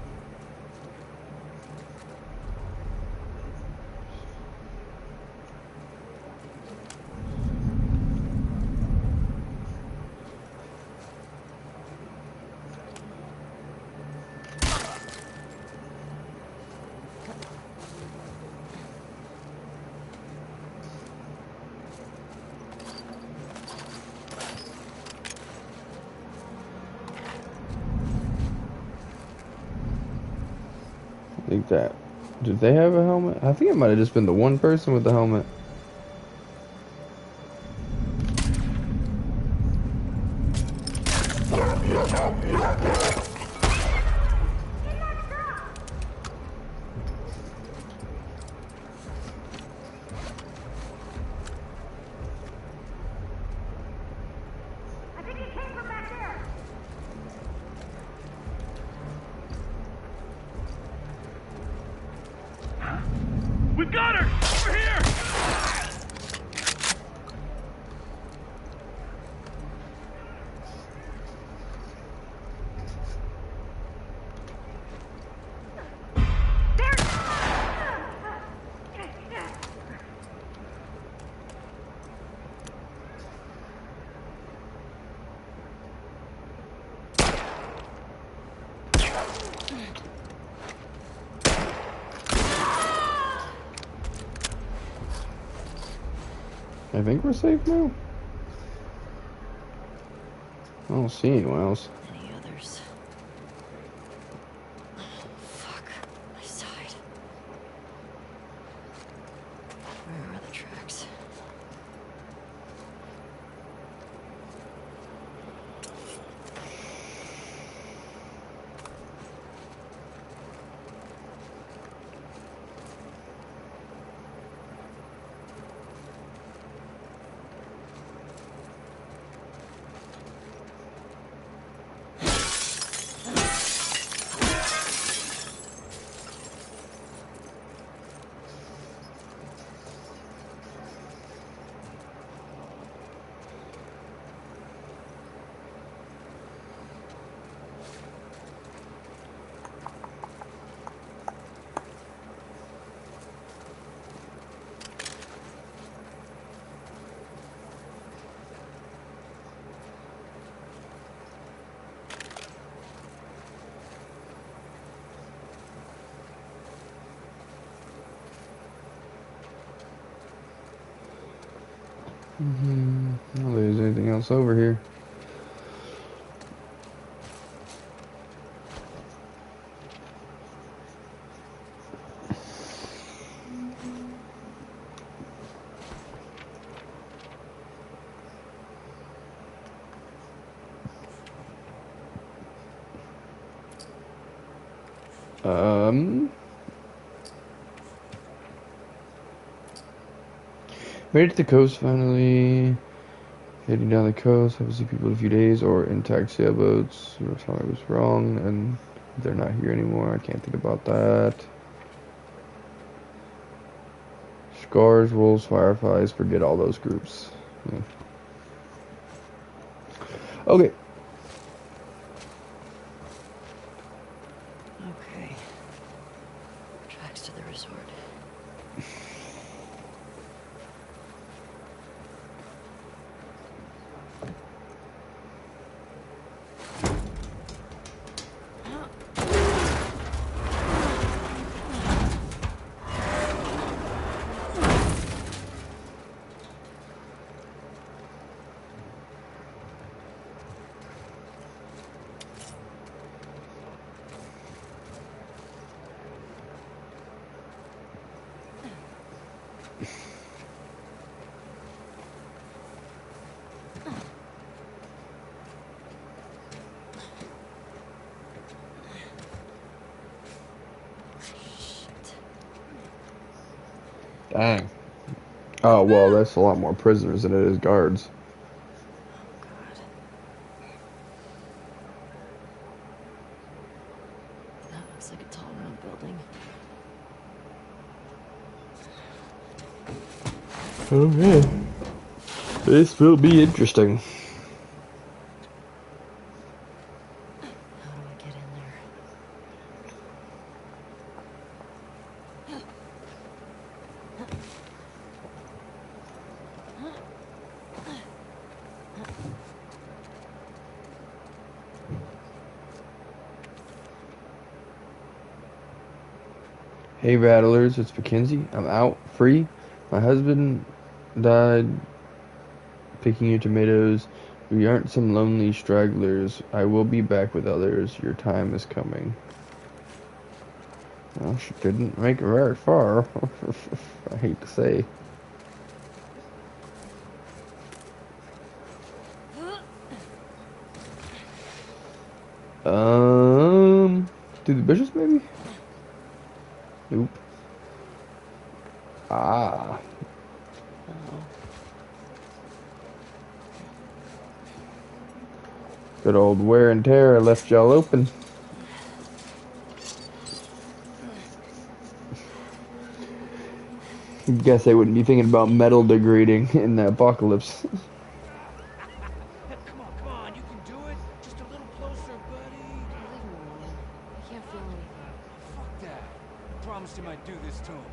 I think that. Did they have a helmet? I think it might have just been the one person with the helmet. I think we're safe now. I don't see anyone else. Any others? Fuck. My side. Where are the tracks? I don't think there's anything else over here. Made it to the coast finally. Heading down the coast. Haven't seen people in a few days or intact sailboats. You were telling me I was wrong, and they're not here anymore. I can't think about that. Scars, wolves, fireflies. Forget all those groups. Yeah. Okay. Okay. Tracks to the resort. Dang. Oh, well, that's a lot more prisoners than it is guards. God. That looks like a tall round building. Okay. This will be interesting. How do I get in there? Hey, Rattlers, it's Mackenzie. I'm out, free. My husband died picking your tomatoes. We aren't some lonely stragglers. I will be back with others. Your time is coming. Well, she couldn't make it very far. I hate to say. Through the bushes, maybe? Nope. Ah. Good old wear and tear left y'all open. Guess I wouldn't be thinking about metal degrading in the apocalypse. Come on, you can do it. Just a little closer, buddy. Leave him alone. I can't feel anything. Fuck that. I promised him I'd do this to him.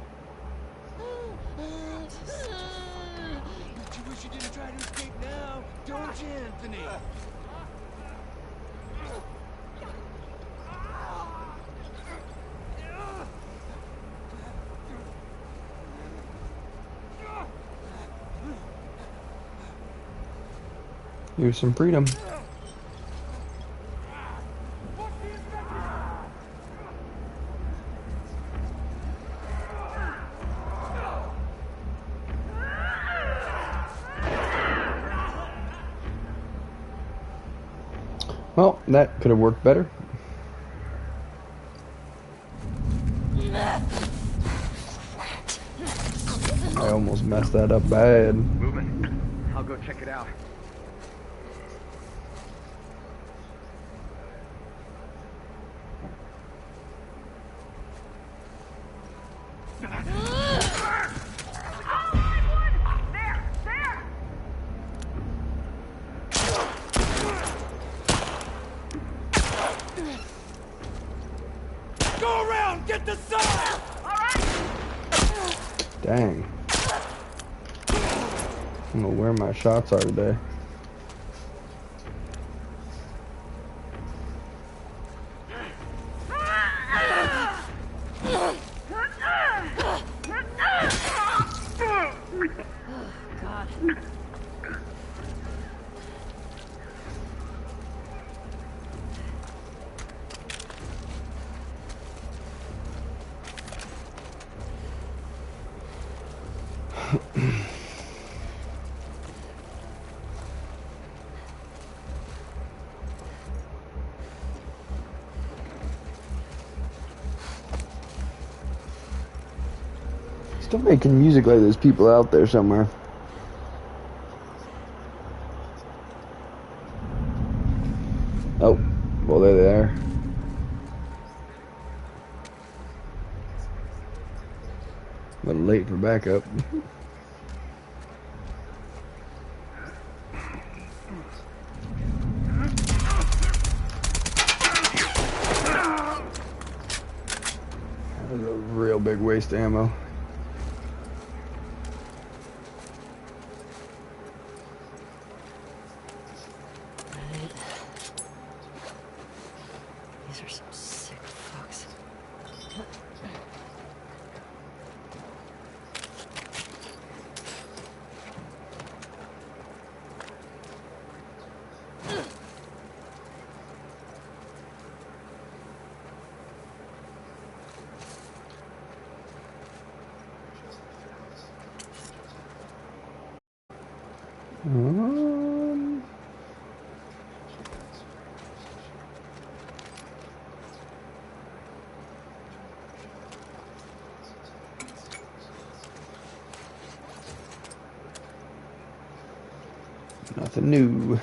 But you wish you didn't try to escape now, don't you, Anthony? Here's some freedom. Well, that could have worked better. I almost messed that up bad. Moving. I'll go check it out. Go around! Get the side! Dang. I don't know where my shots are today. God. Still making music like there's people out there somewhere. Oh, well, they're there. A little late for backup. That was a real big waste of ammo. These are some sick fucks. Um, Nothing new.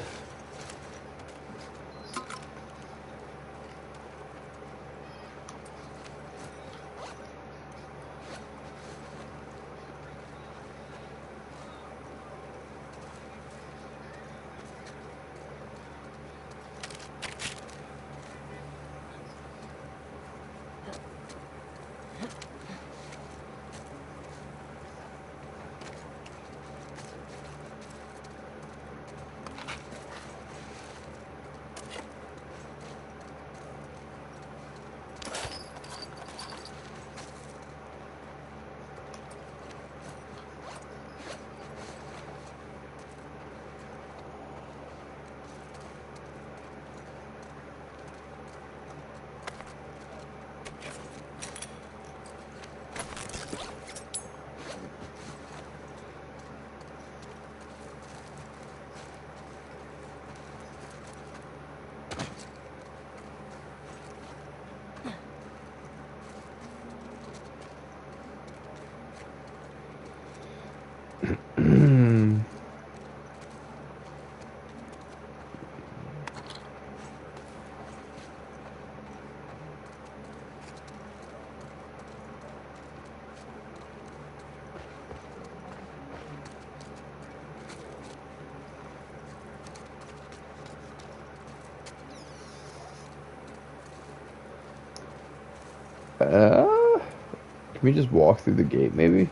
Can we just walk through the gate, maybe?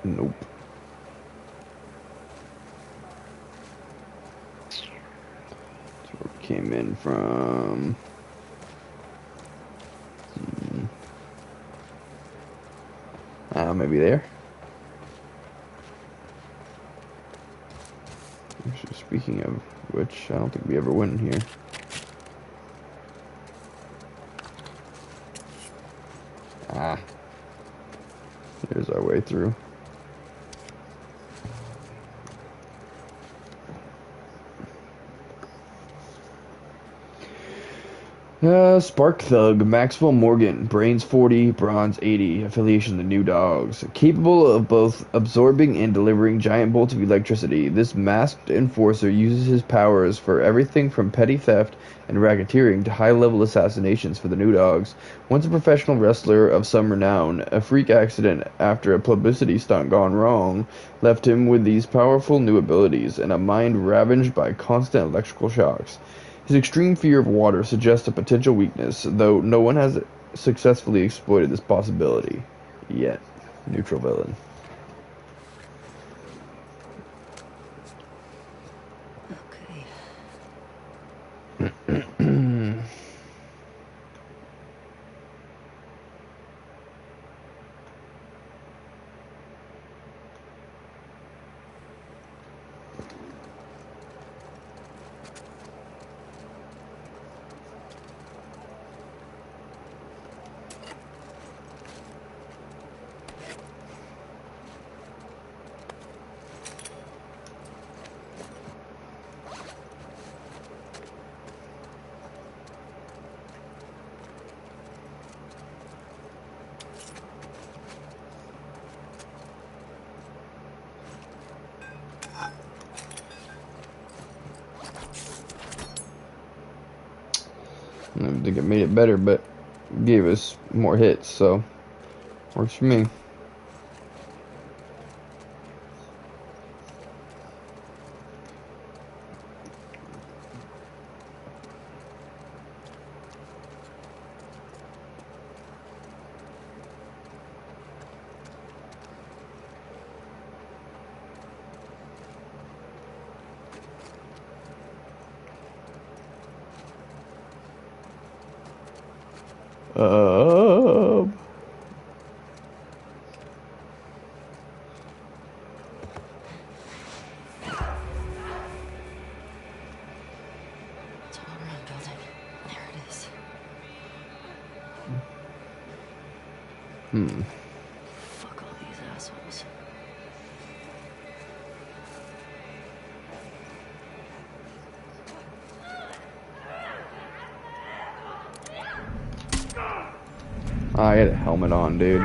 Nope. That's where we came in from. Maybe there. Speaking of which, I don't think we ever went in here. Ah. Here's our way through. Spark Thug, Maxwell Morgan, brains 40, bronze 80, affiliation the New Dogs. Capable of both absorbing and delivering giant bolts of electricity, this masked enforcer uses his powers for everything from petty theft and racketeering to high-level assassinations for the New Dogs. Once a professional wrestler of some renown, a freak accident after a publicity stunt gone wrong left him with these powerful new abilities and a mind ravaged by constant electrical shocks. His extreme fear of water suggests a potential weakness, though no one has successfully exploited this possibility yet. Neutral villain. Okay. I don't think it made it better, but gave us more hits, so works for me. Uh, Tall round building. There it is. Fuck all these assholes. I had a helmet on, dude.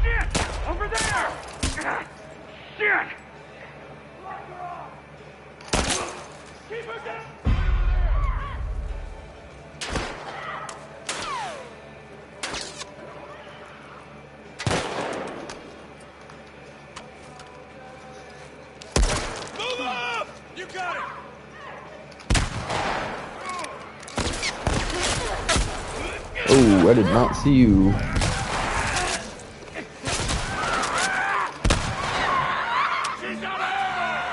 Shit! Over there! Shit! Keep her down! Move up! You got it! Oh, I did not see you. She's out of ammo!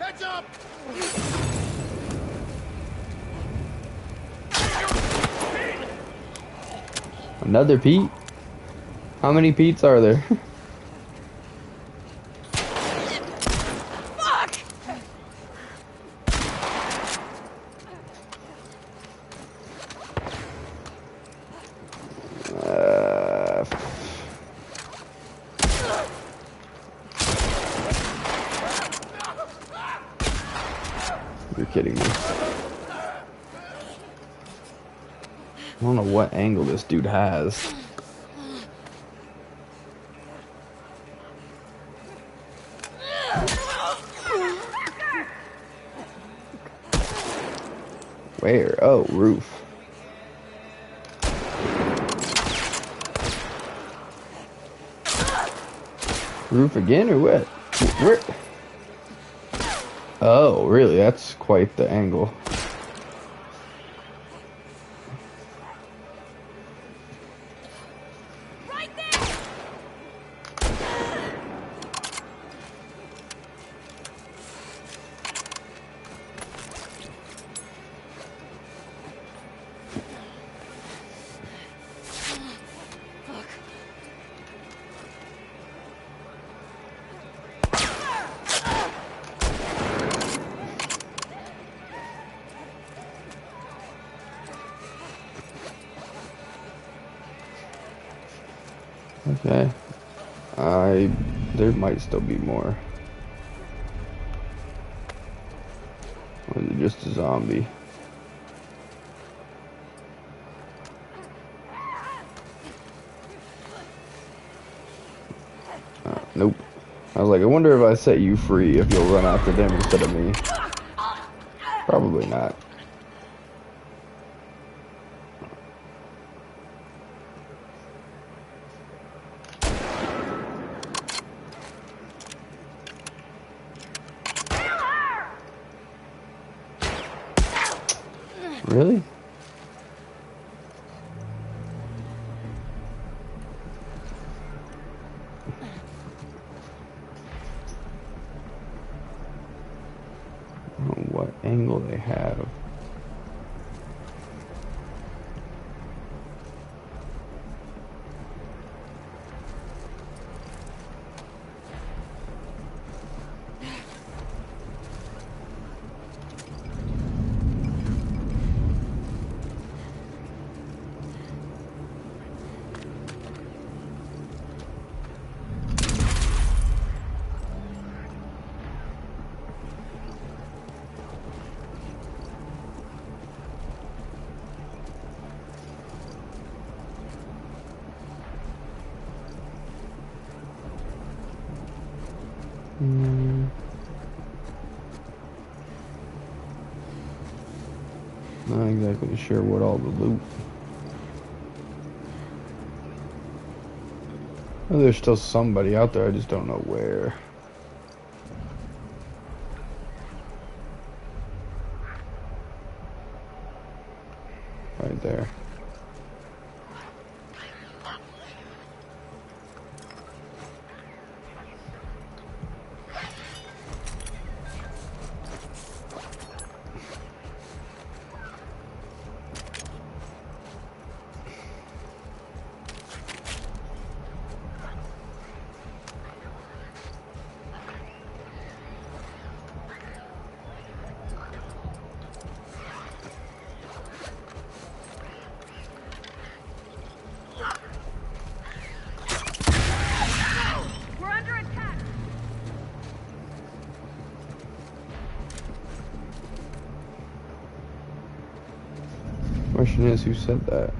Heads up! Another Pete? How many Pete's are there? Uh, You're kidding me. I don't know what angle this dude has. Where? Oh, roof. Roof again or what? Where? Oh, really? That's quite the angle. Right there! Okay. There might still be more. Or is it just a zombie? Nope. I was like, I wonder if I set you free, if you'll run after them instead of me. Probably not. Really? I don't know what angle they have. Not exactly sure what all the loot. Oh, there's still somebody out there, I just don't know where. Right there. We're under attack! Question is, who said that?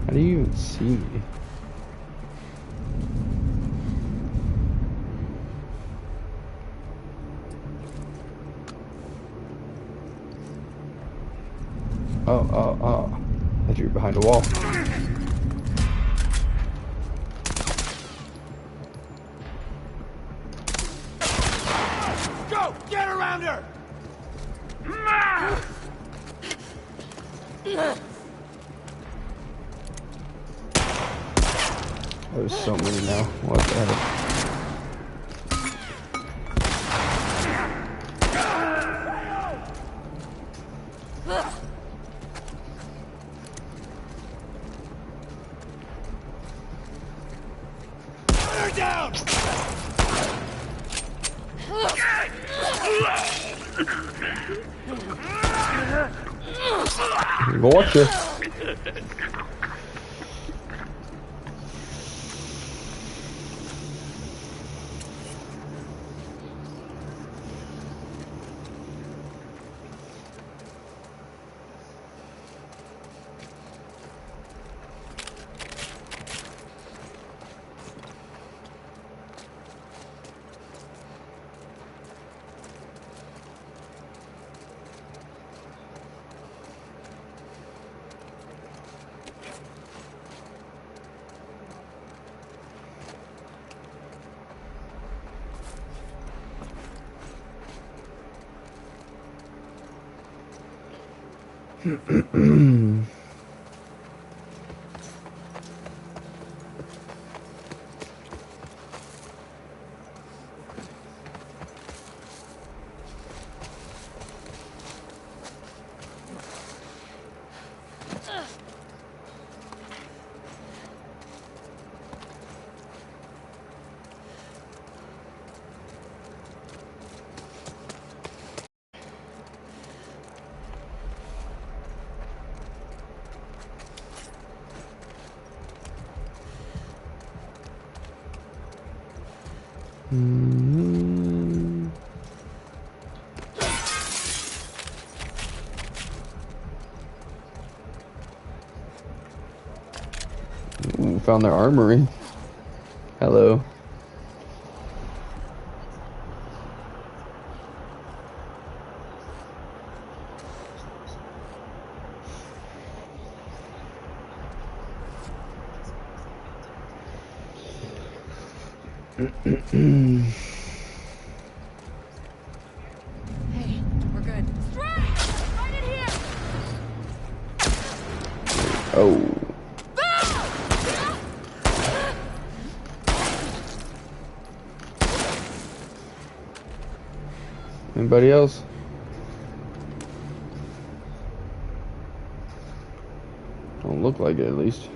How do you even see me? Oh. That you're behind a wall. Go! Get around her! There's so many now. What the heck? Put her down! Gotcha. Ooh, found their armory. Hello. Hey, we're good. Right in here! Oh. Anybody else? Don't look like it, at least.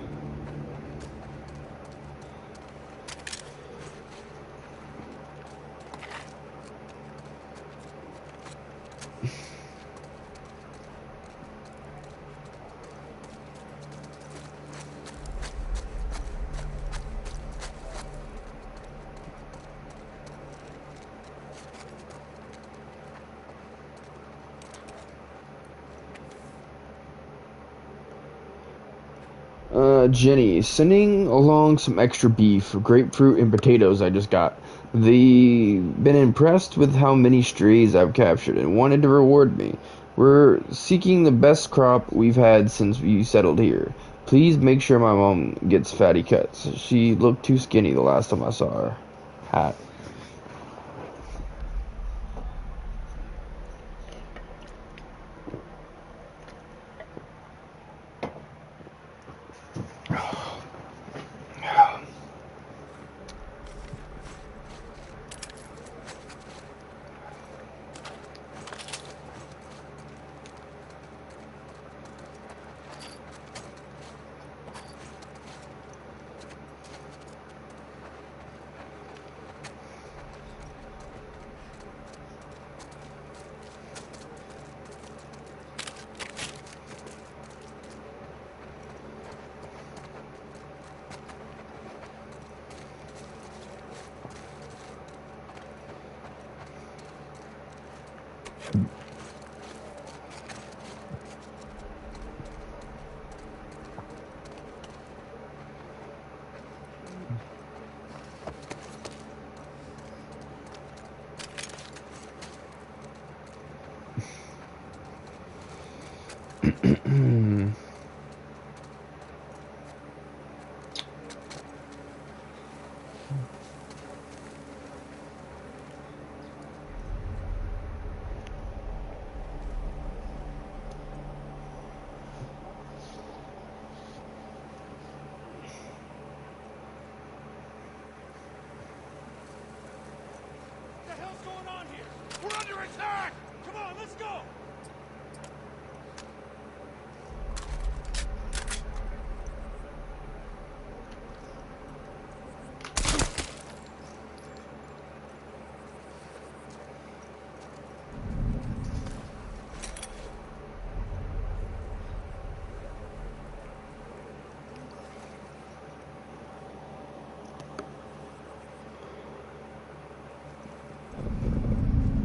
Jenny, sending along some extra beef, grapefruit, and potatoes I just got. They've been impressed with how many strays I've captured and wanted to reward me. We're seeking the best crop we've had since we settled here. Please make sure my mom gets fatty cuts. She looked too skinny the last time I saw her. Hat. What the hell's going on here? We're under attack! Come on, let's go!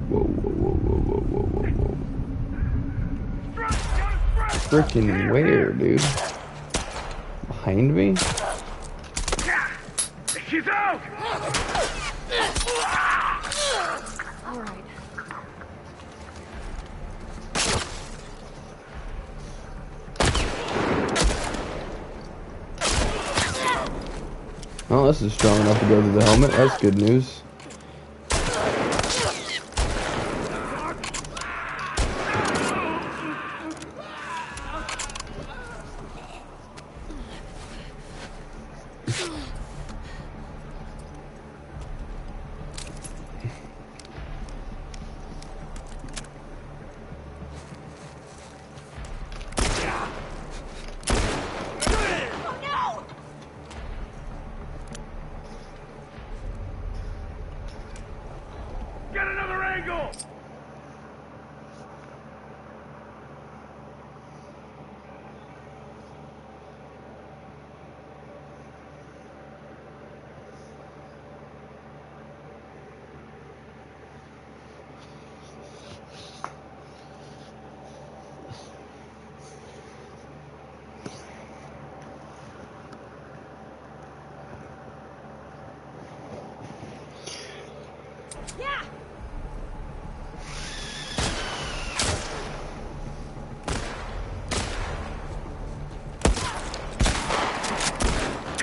Whoa, whoa, whoa, whoa, whoa, whoa, whoa. Frickin' where, dude? Behind me? She's out! All right. Oh, this is strong enough to go through the helmet. That's good news.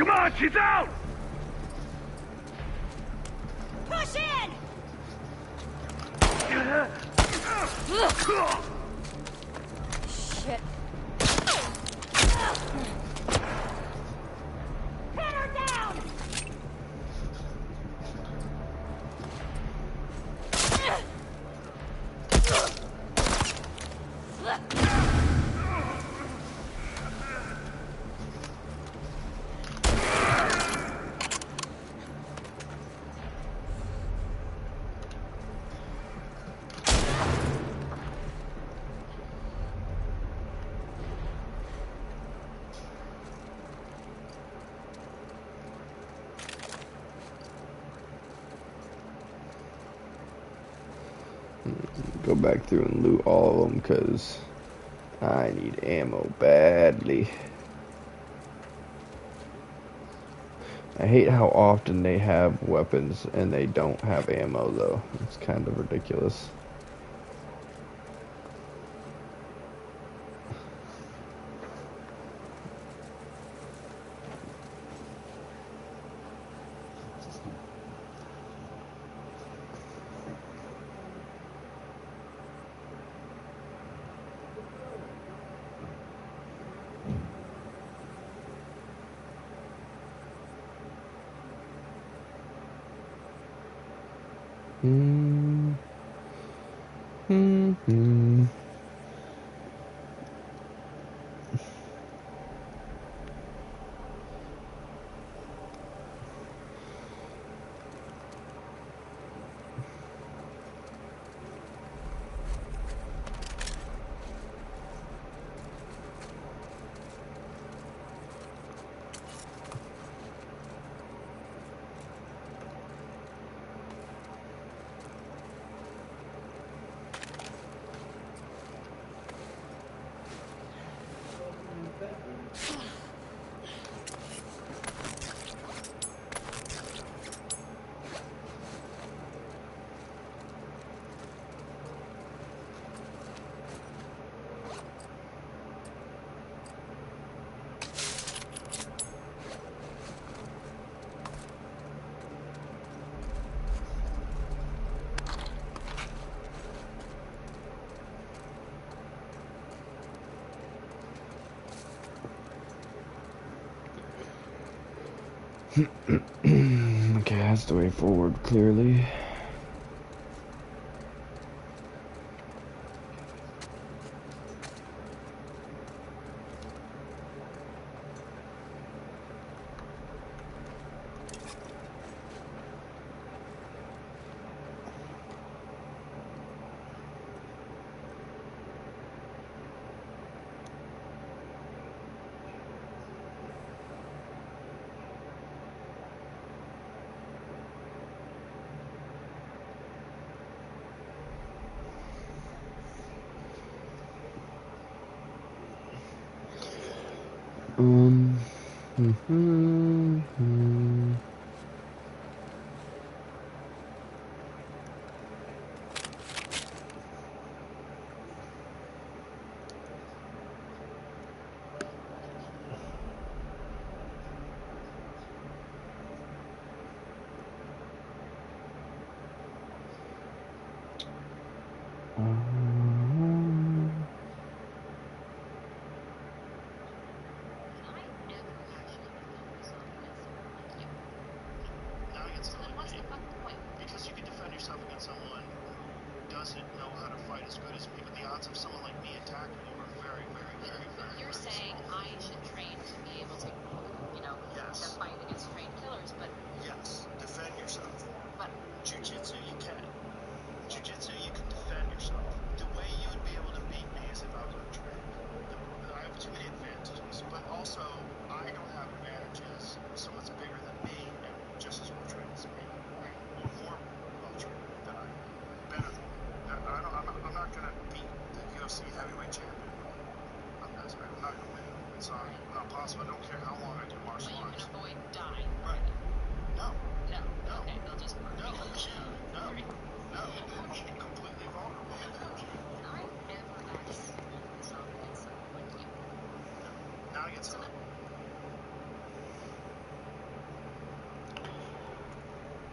Come on, she's out! Push in! Shit. Pin her down! Go back through and loot all of them because I need ammo badly. I hate how often they have weapons and they don't have ammo though. It's kind of ridiculous. Hmm. Hmm. Hmm. Okay, that's the way forward, clearly. Um.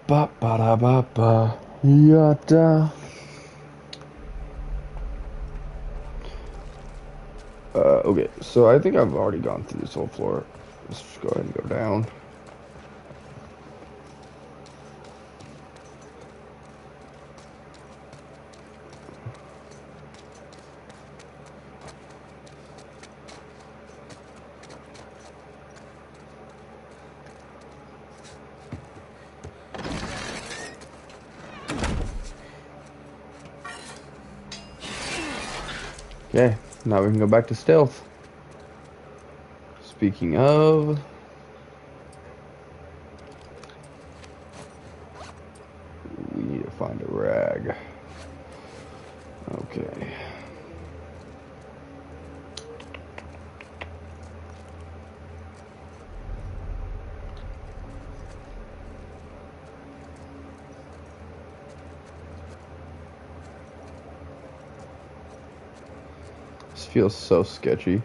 Ba ba da ba ba. Yada. Okay, so I think I've already gone through this whole floor. Let's just go ahead and go down. Okay, now we can go back to stealth. Speaking of, we need to find a rag. Okay. This feels so sketchy.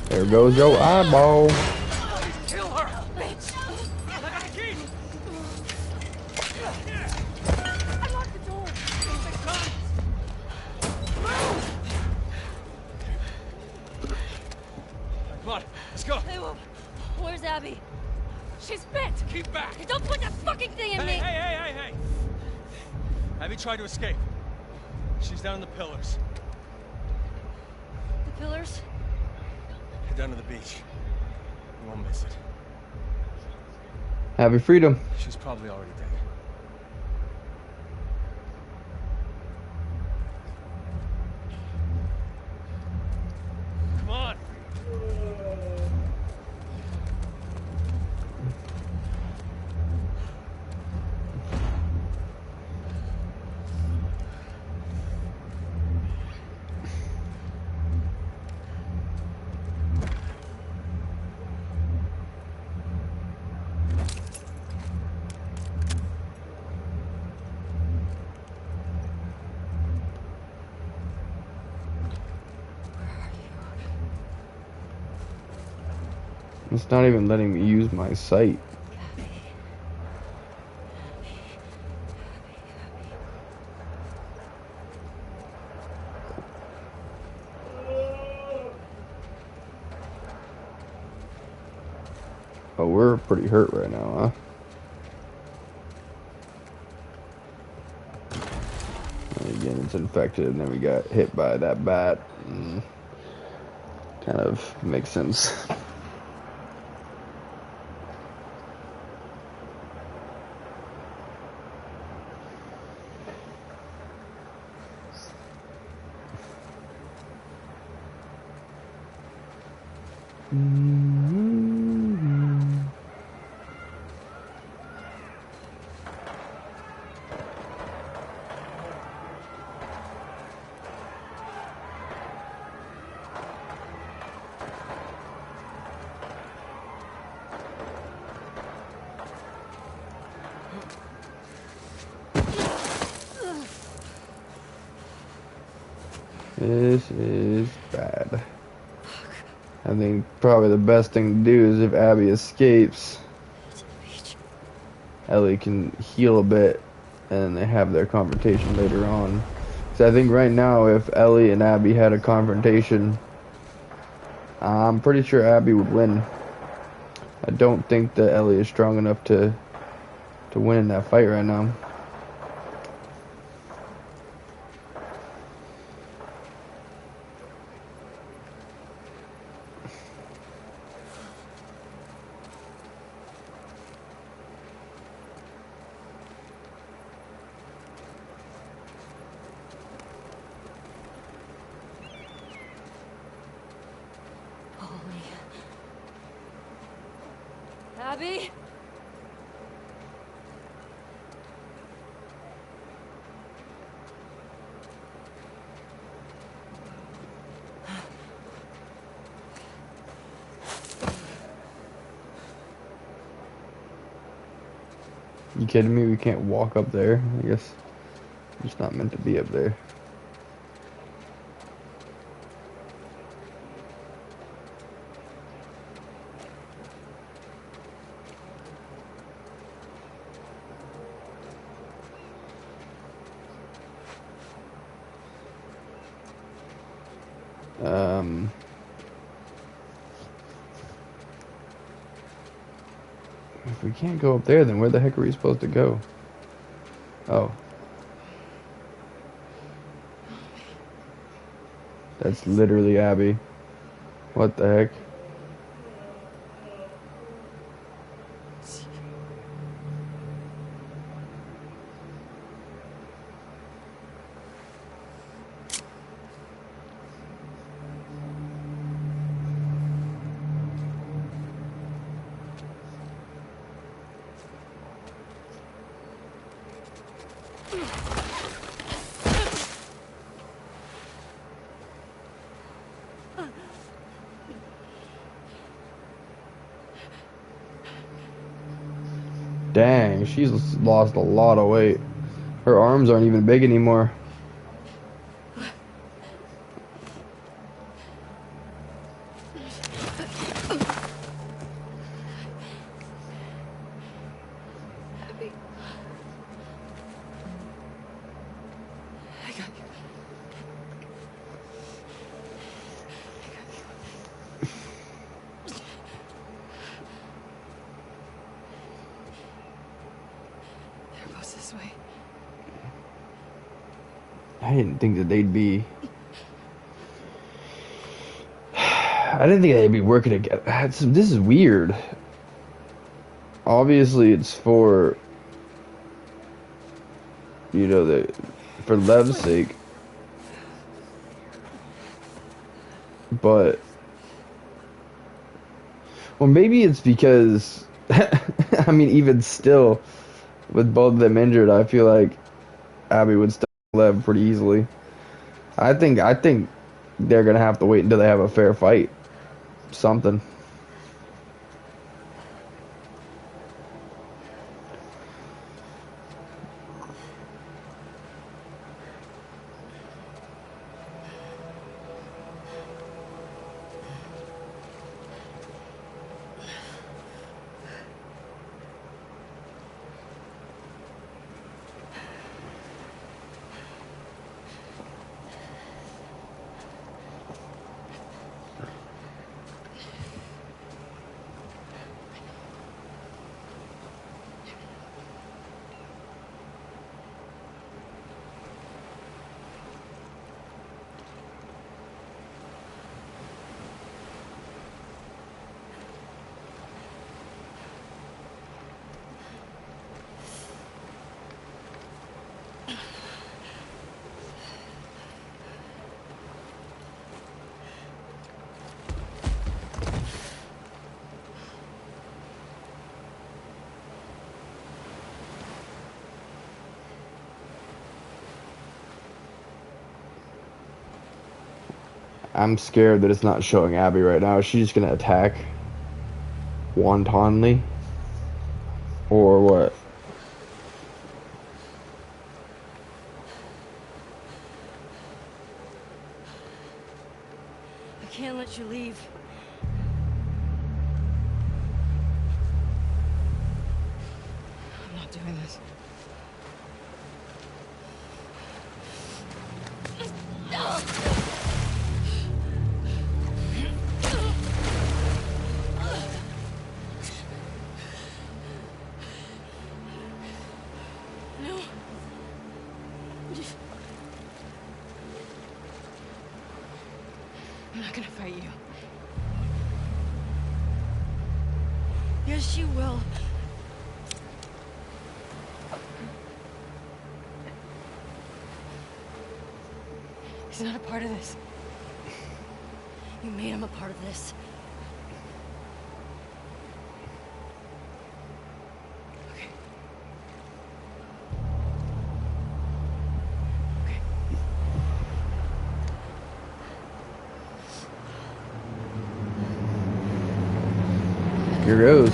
There goes your eyeball. Kill her! Bitch! I got the key! I locked the door! They come! Come on, let's go! Hey, where's Abby? She's bit! Keep back! Hey, don't put that fucking thing in Hey, me! hey! Abby tried to escape. She's down in the pillars. The pillars? Head down to the beach. You won't miss it. Happy freedom. She's probably already dead. Come on! It's not even letting me use my sight. Oh, we're pretty hurt right now, huh? And again, it's infected, and then we got hit by that bat. Kind of makes sense. This is bad. I think probably the best thing to do is if Abby escapes, Ellie can heal a bit and they have their confrontation later on. So I think right now if Ellie and Abby had a confrontation, I'm pretty sure Abby would win. I don't think that Ellie is strong enough to win in that fight right now. Abby? You kidding me? We can't walk up there. I guess it's not meant to be up there. If we can't go up there, then where the heck are we supposed to go? Oh. That's literally Abby. What the heck? Dang, she's lost a lot of weight. Her arms aren't even big anymore. I didn't think that they'd be... I didn't think they'd be working together. This is weird. Obviously, it's for... You know, for Lev's sake. But... Well, maybe it's because... I mean, even still, with both of them injured, I feel like Abby would still Lev pretty easily. I think they're gonna have to wait until they have a fair fight. Something. I'm scared that it's not showing Abby right now. Is she just gonna attack wantonly? Or what? I can't let you leave. I'm not doing this. I'm not gonna fight you. Yes, you will. He's not a part of this. You made him a part of this. Okay. Here goes.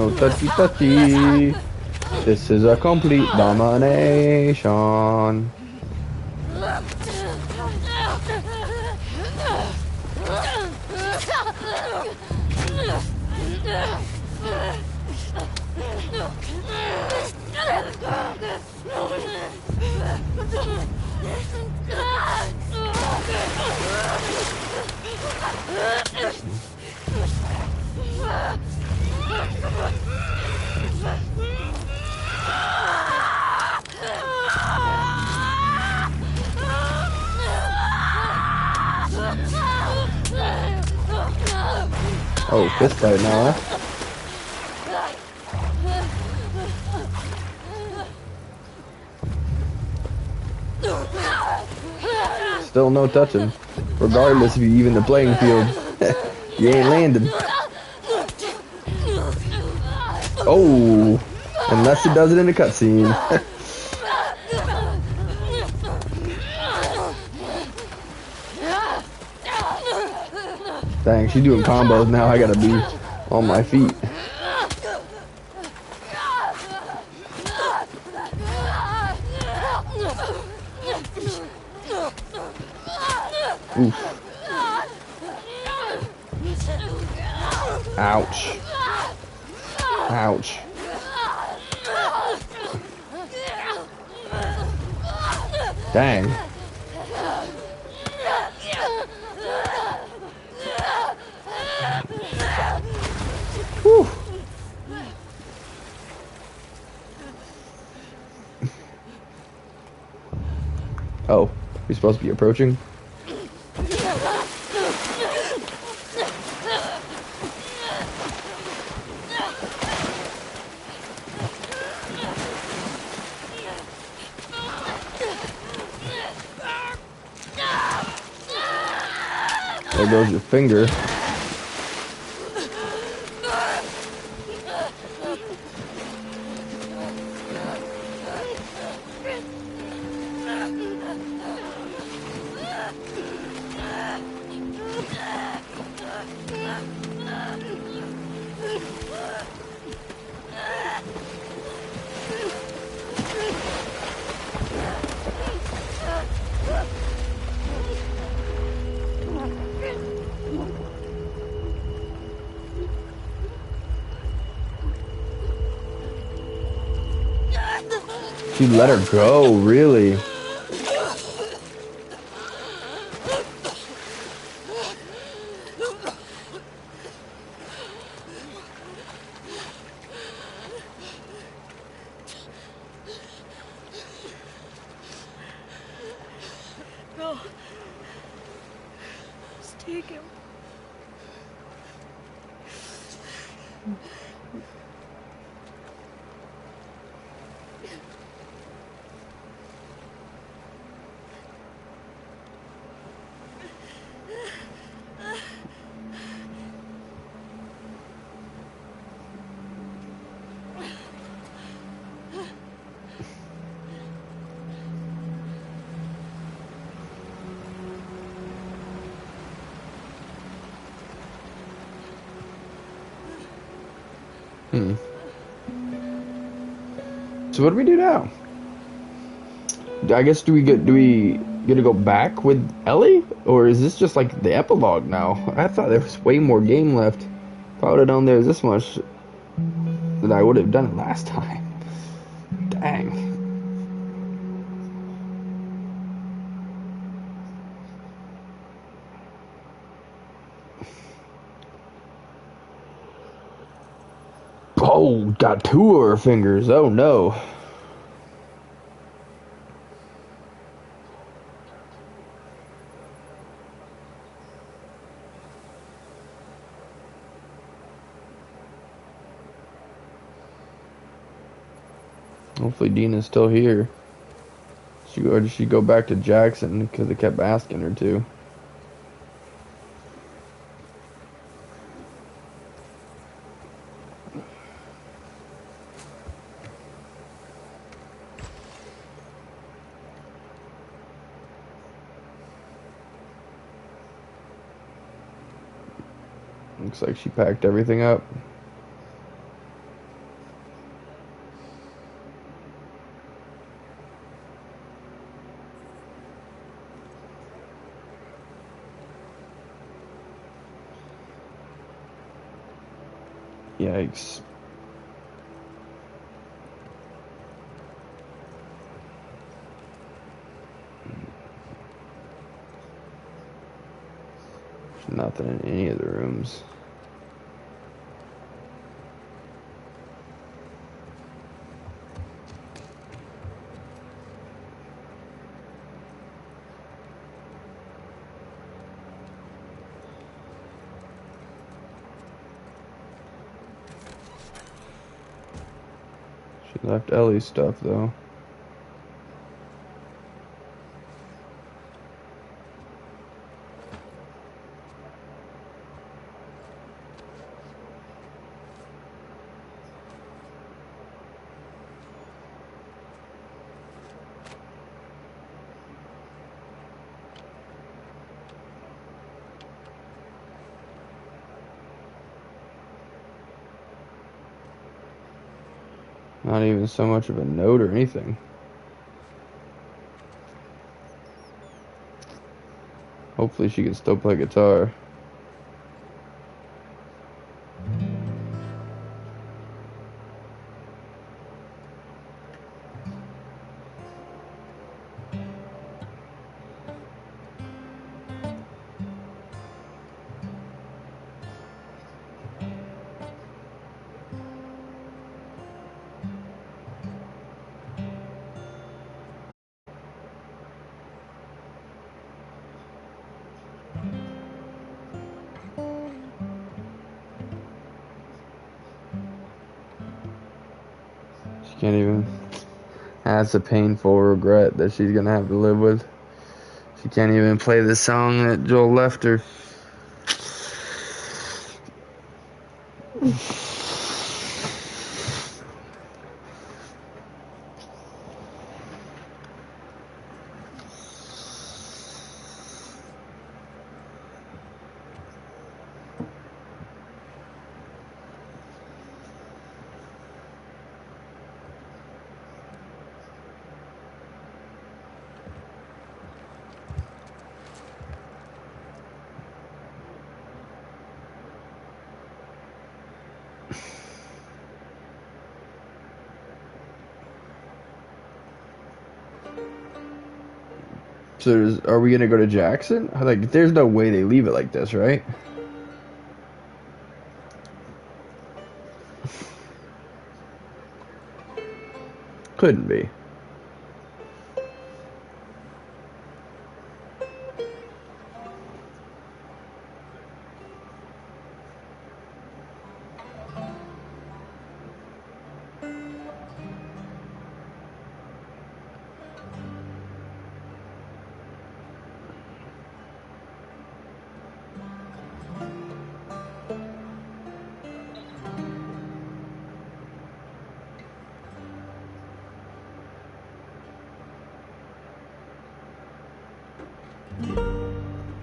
No touchy touchy. This is a complete domination. Oh, fist fight now, huh? Still no touching. Regardless if you even the playing field. You ain't landing. Oh, unless it does it in a cutscene. Dang, she's doing combos now. I gotta be on my feet. Oof. Ouch. Ouch. Dang. Whew. Oh, we're supposed to be approaching? There goes your finger. She let her go, really? No. Just take him. So what do we do now? I guess do we get to go back with Ellie, or is this just like the epilogue now? I thought there was way more game left. If I would have known there was this much, then I would have done it last time. Dang. Oh, got two of her fingers. Oh no. Hopefully Dina's still here. Or did she go back to Jackson because they kept asking her to? Looks like she packed everything up. Yikes. There's nothing in any of the rooms. She left Ellie's stuff, though. Not even so much of a note or anything. Hopefully she can still play guitar. She can't even... That's a painful regret that she's gonna have to live with. She can't even play the song that Joel left her. So are we gonna go to Jackson? Like, there's no way they leave it like this, right? Couldn't be.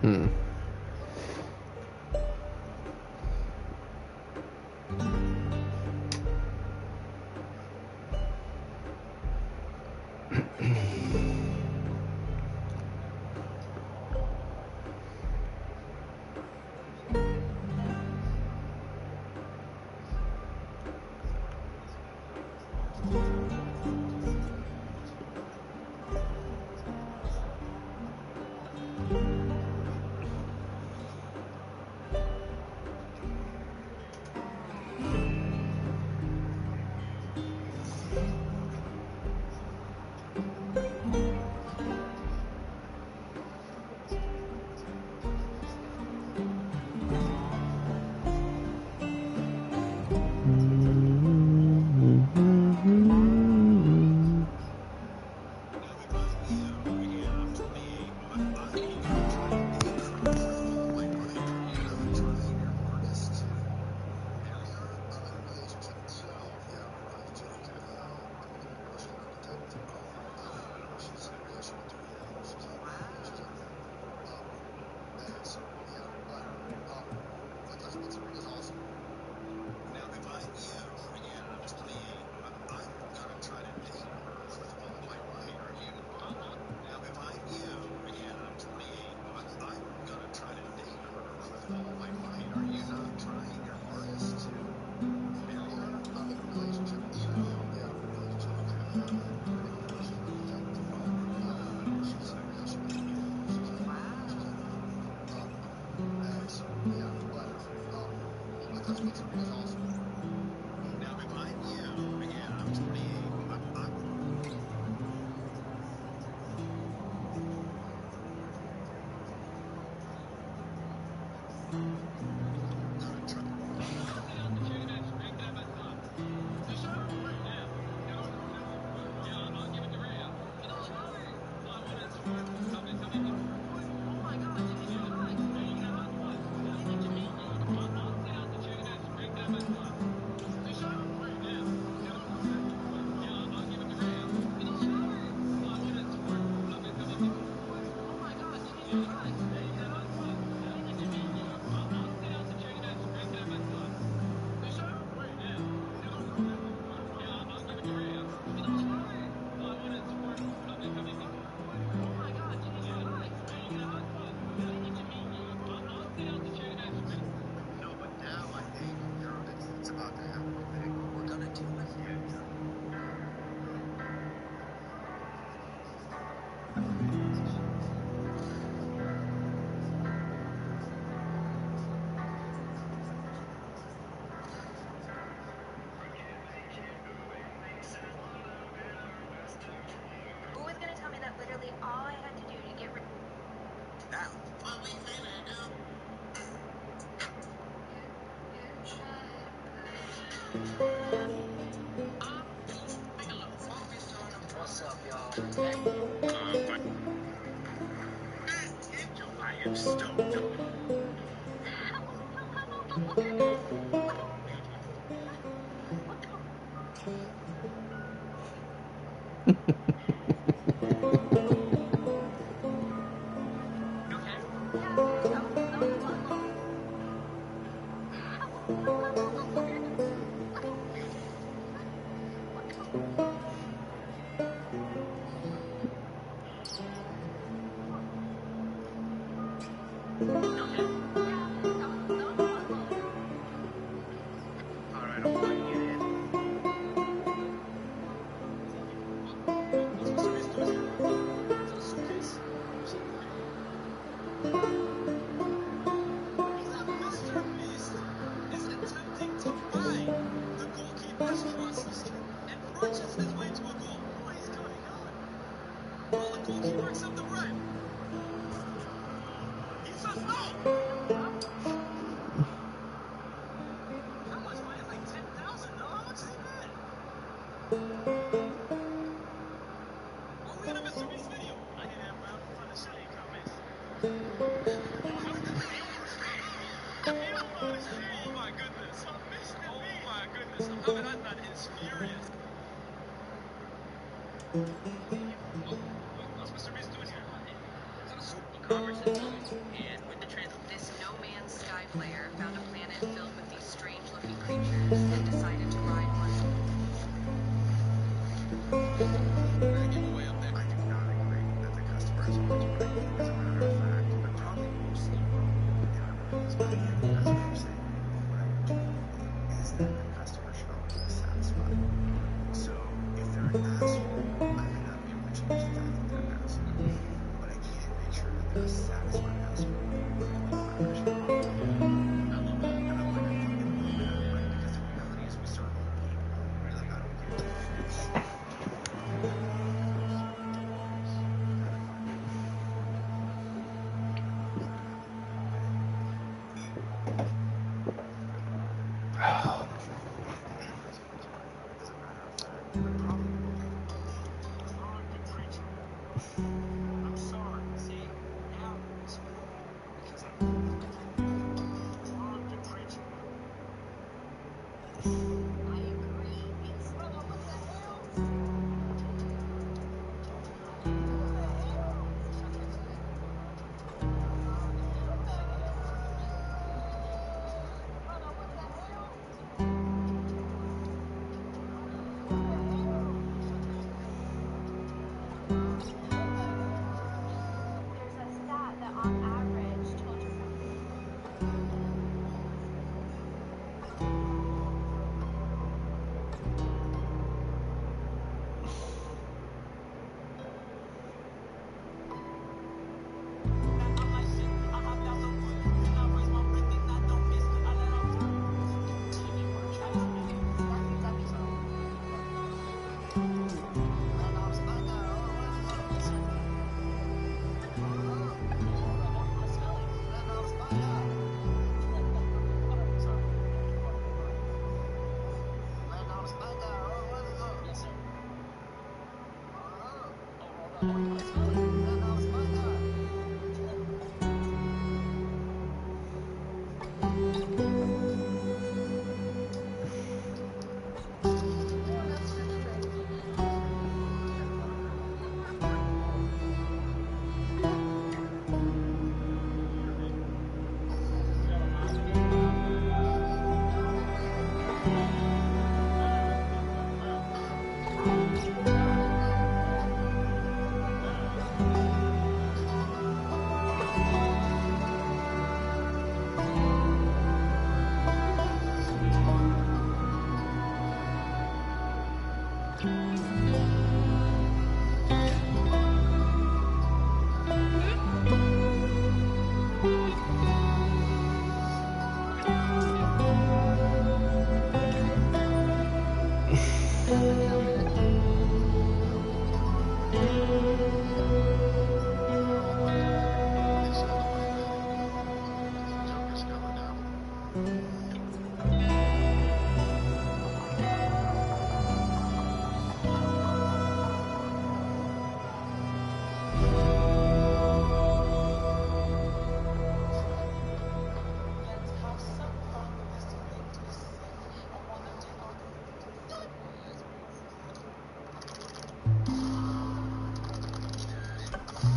Hmm. What's up, y'all? I am stoked. This no-man's sky player found a planet filled with these strange-looking creatures and decided to ride one. I do not agree that the customer is always right. As a matter of fact, but probably mostly wrong. And I'm not as bad as what I'm saying. What I do believe is that the customer should always be satisfied. So if they're an asshole, I may not be able to change the fact that they're an asshole. But I can make sure that they're a satisfied asshole.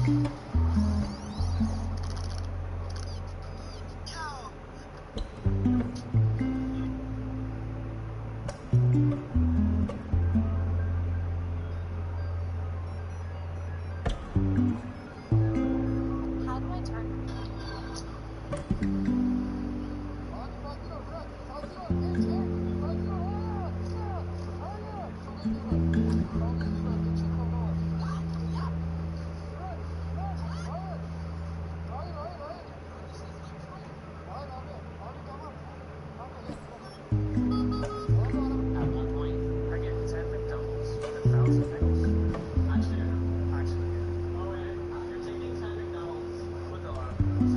How do I turn? At one point, I get 10 McDoubles with 1,000 pickles. Actually, oh wait, you're taking 10 McDoubles with a lot of pickles.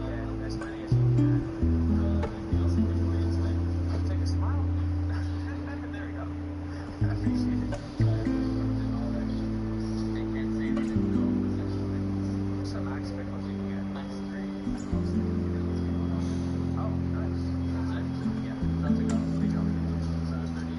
Yeah, as many as you can. Anything else I can do for you today? Take a smile. There we go. I appreciate it. They can't say anything though, essentially. What's the max pickles you can get? Max 3. Oh, nice. That's it? Yeah, that's a go. Big go. So 30.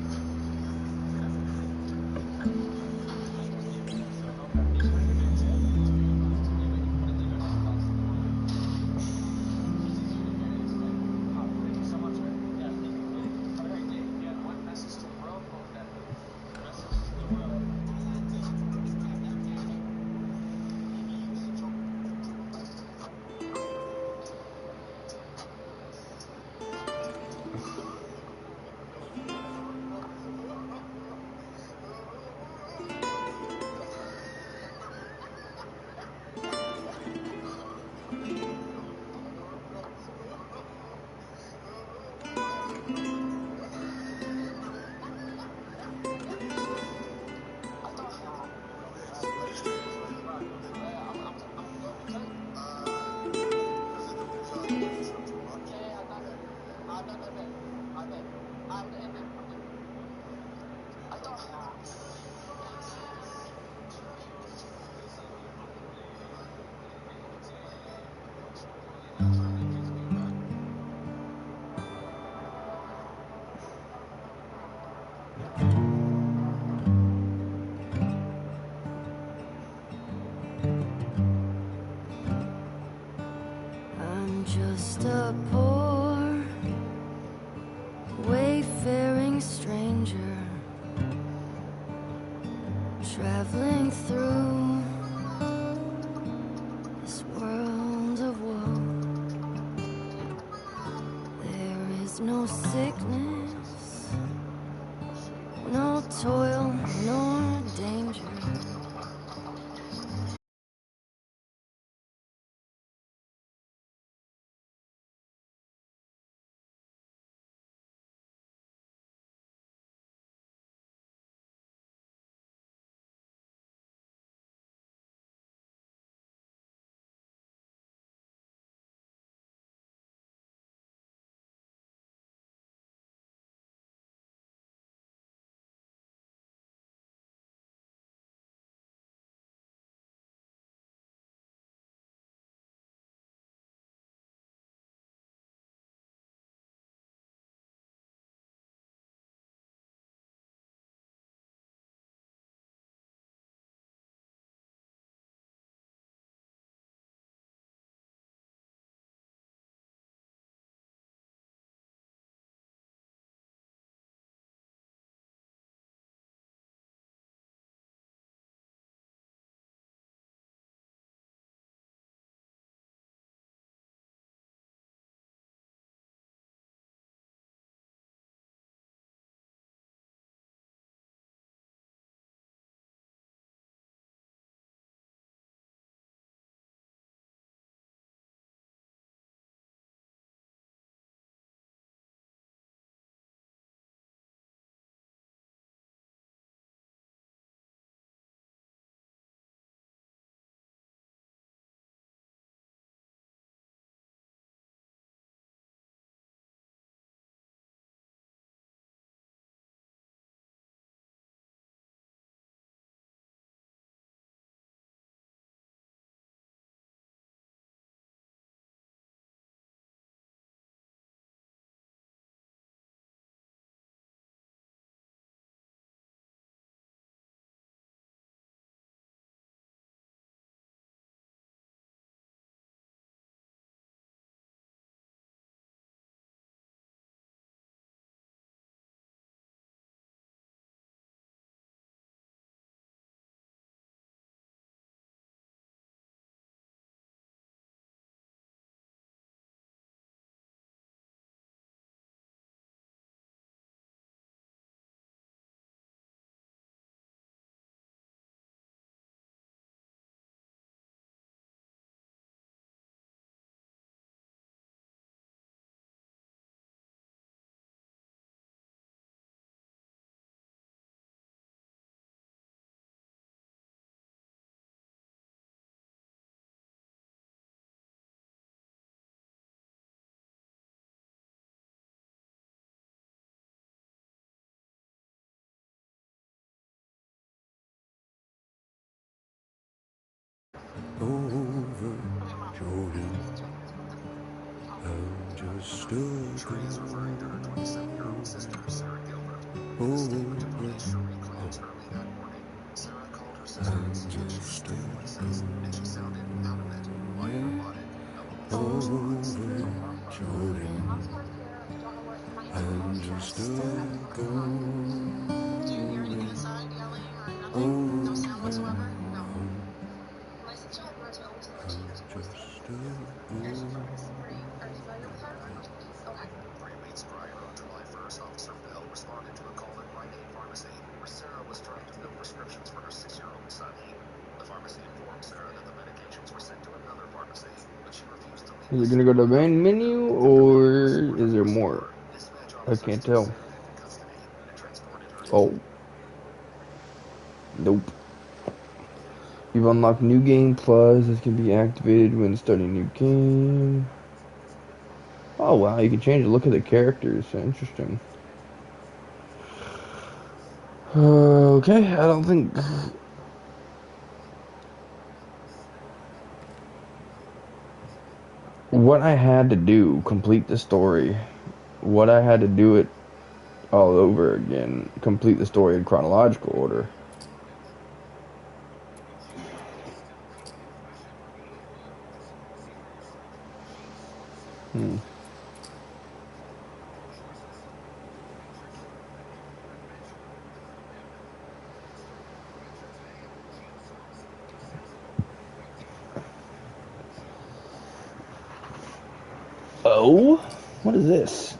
I'm just a poor, wayfaring stranger, traveling through this world of woe. There is no sickness, no toil, nor danger. Tree is referring to her 27-year-old sister, Sarah Gilbert. In a statement to police, Cherie claims early that morning, Sarah called her sister in stupid voices, and she sounded out of it, like a robotic, LOL I'm just a Do you hear anything inside, yelling or nothing? No sound whatsoever? No. My stepchild runs home to the teenager's voice daily. And she from this Marie. Are you familiar with her? Okay. 3 weeks prior, on July 1st, Officer Bell responded to a call at Rite Aid Pharmacy, where Sarah was trying to fill prescriptions for her 6-year-old son. The pharmacy informed Sarah that the medications were sent to another pharmacy, but she refused to leave. Is it gonna go to the main menu or is there more? I can't tell. Oh, nope. You've unlocked new game plus. This can be activated when starting a new game. Oh wow, you can change the look of the characters. Interesting. Okay, I don't think. What I had to do, complete the story. What I had to do it all over again, complete the story in chronological order. Oh, what is this?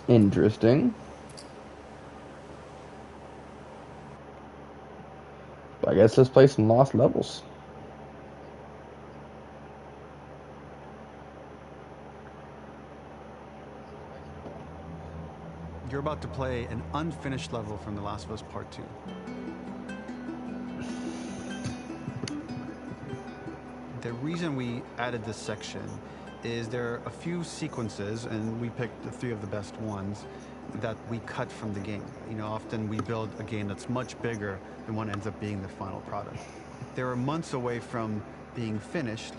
Interesting. I guess let's play some Lost Levels. You're about to play an unfinished level from The Last of Us Part 2. The reason we added this section is there are a few sequences, and we picked the 3 of the best ones, that we cut from the game. You know, often we build a game that's much bigger than what ends up being the final product. They were months away from being finished,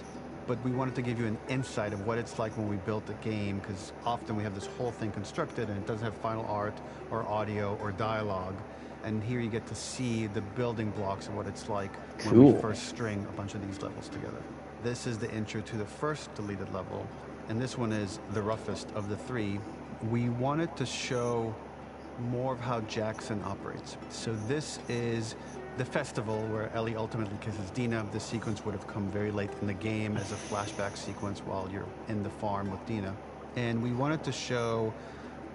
but we wanted to give you an insight of what it's like when we built a game, because often we have this whole thing constructed and it doesn't have final art or audio or dialogue. And here you get to see the building blocks of what it's like when we first string a bunch of these levels together. This is the intro to the first deleted level, and this one is the roughest of the 3. We wanted to show more of how Jackson operates. So this is the festival where Ellie ultimately kisses Dina. This sequence would have come very late in the game as a flashback sequence while you're in the farm with Dina. And we wanted to show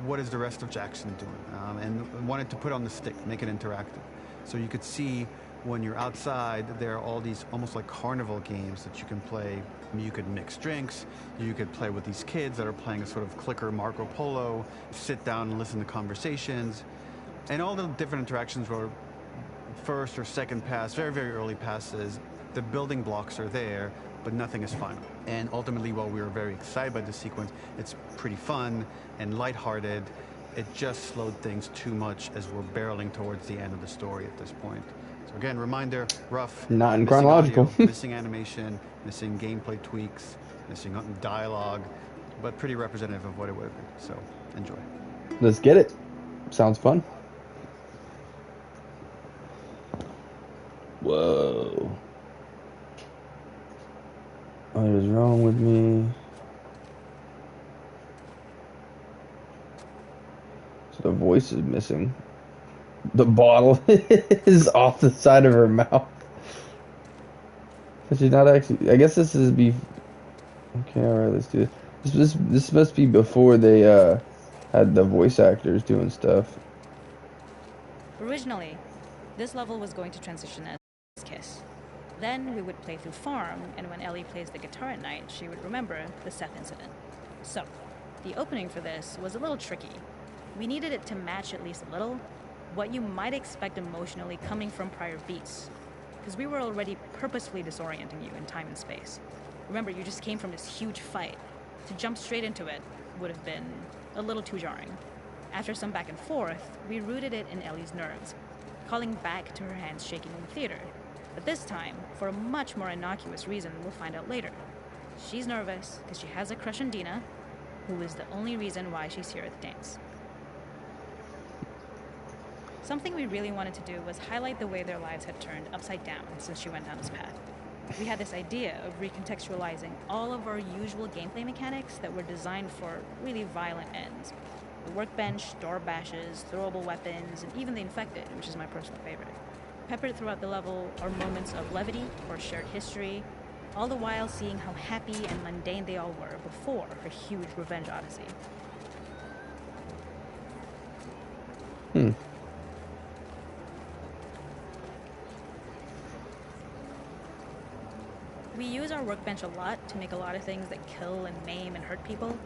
what is the rest of Jackson doing, and wanted to put on the stick, make it interactive. So you could see when you're outside, there are all these almost like carnival games that you can play. You could mix drinks, you could play with these kids that are playing a sort of clicker Marco Polo, sit down and listen to conversations. And all the different interactions were first or second pass, very, very early passes. The building blocks are there, but nothing is final. And ultimately, while we were very excited by the sequence, it's pretty fun and lighthearted. It just slowed things too much as we're barreling towards the end of the story at this point. So again, reminder, rough, not in missing chronological. audio, missing animation, missing gameplay tweaks, missing dialogue, but pretty representative of what it would have been. So enjoy. Let's get it. Sounds fun. Whoa. What is wrong with me? So the voice is missing. The bottle is off the side of her mouth. But she's not actually. I guess this is Okay, alright, let's do this. This must be before they had the voice actors doing stuff. Originally, this level was going to transition as Kiss. Then we would play through Farm, and when Ellie plays the guitar at night, she would remember the Seth incident. So, the opening for this was a little tricky. We needed it to match at least a little, what you might expect emotionally coming from prior beats, because we were already purposefully disorienting you in time and space. Remember, you just came from this huge fight. To jump straight into it would have been a little too jarring. After some back and forth, we rooted it in Ellie's nerves, calling back to her hands shaking in the theater. But this time, for a much more innocuous reason we'll find out later. She's nervous because she has a crush on Dina, who is the only reason why she's here at the dance. Something we really wanted to do was highlight the way their lives had turned upside down since she went down this path. We had this idea of recontextualizing all of our usual gameplay mechanics that were designed for really violent ends. The workbench, door bashes, throwable weapons, and even the infected, which is my personal favorite. Peppered throughout the level are moments of levity or shared history, all the while seeing how happy and mundane they all were before her huge revenge odyssey. We use our workbench a lot to make a lot of things that kill and maim and hurt people.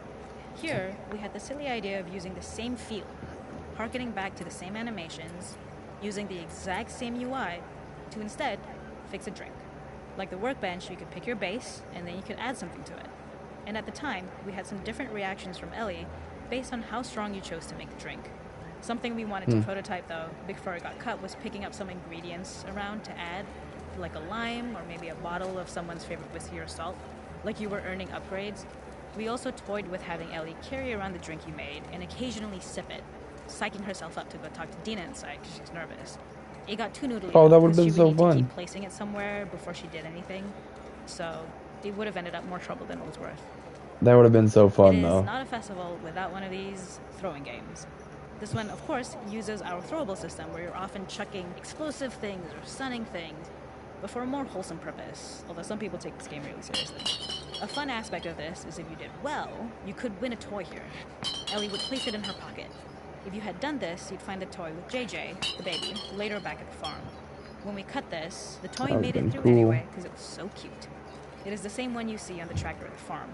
Here, we had the silly idea of using the same feel, harkening back to the same animations, using the exact same UI to instead fix a drink. Like the workbench, you could pick your base, and then you could add something to it. And at the time, we had some different reactions from Ellie based on how strong you chose to make the drink. Something we wanted to prototype, though, before it got cut, was picking up some ingredients around to add, like a lime or maybe a bottle of someone's favorite whiskey or salt, like you were earning upgrades. We also toyed with having Ellie carry around the drink you made and occasionally sip it, psyching herself up to go talk to Dina inside because she's nervous. It got too noodly. Oh, that would have been she so would need to fun. keep placing it somewhere before she did anything, so it would have ended up more trouble than it was worth. That would have been so fun, It is though. not a festival without one of these throwing games. This one, of course, uses our throwable system where you're often chucking explosive things or stunning things, but for a more wholesome purpose, although some people take this game really seriously. A fun aspect of this is if you did well, you could win a toy here. Ellie would place it in her pocket. If you had done this, you'd find the toy with JJ, the baby, later back at the farm. When we cut this, the toy made it through anyway because it was so cute. It is the same one you see on the tractor at the farm.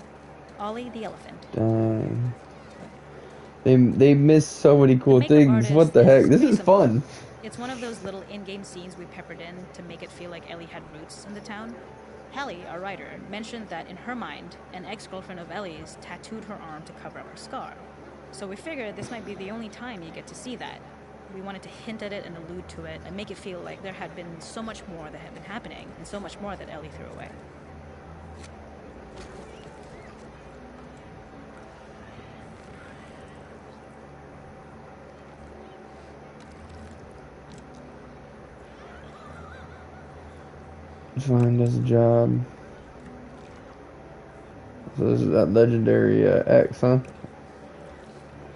Ollie the elephant. Dang. They missed so many cool things. What the heck? This is fun. It's one of those little in-game scenes we peppered in to make it feel like Ellie had roots in the town. Hallie, our writer, mentioned that in her mind, an ex-girlfriend of Ellie's tattooed her arm to cover up her scar. So we figured this might be the only time you get to see that. We wanted to hint at it and allude to it and make it feel like there had been so much more that had been happening and so much more that Ellie threw away. Fine, does a job. So this is that legendary X, huh?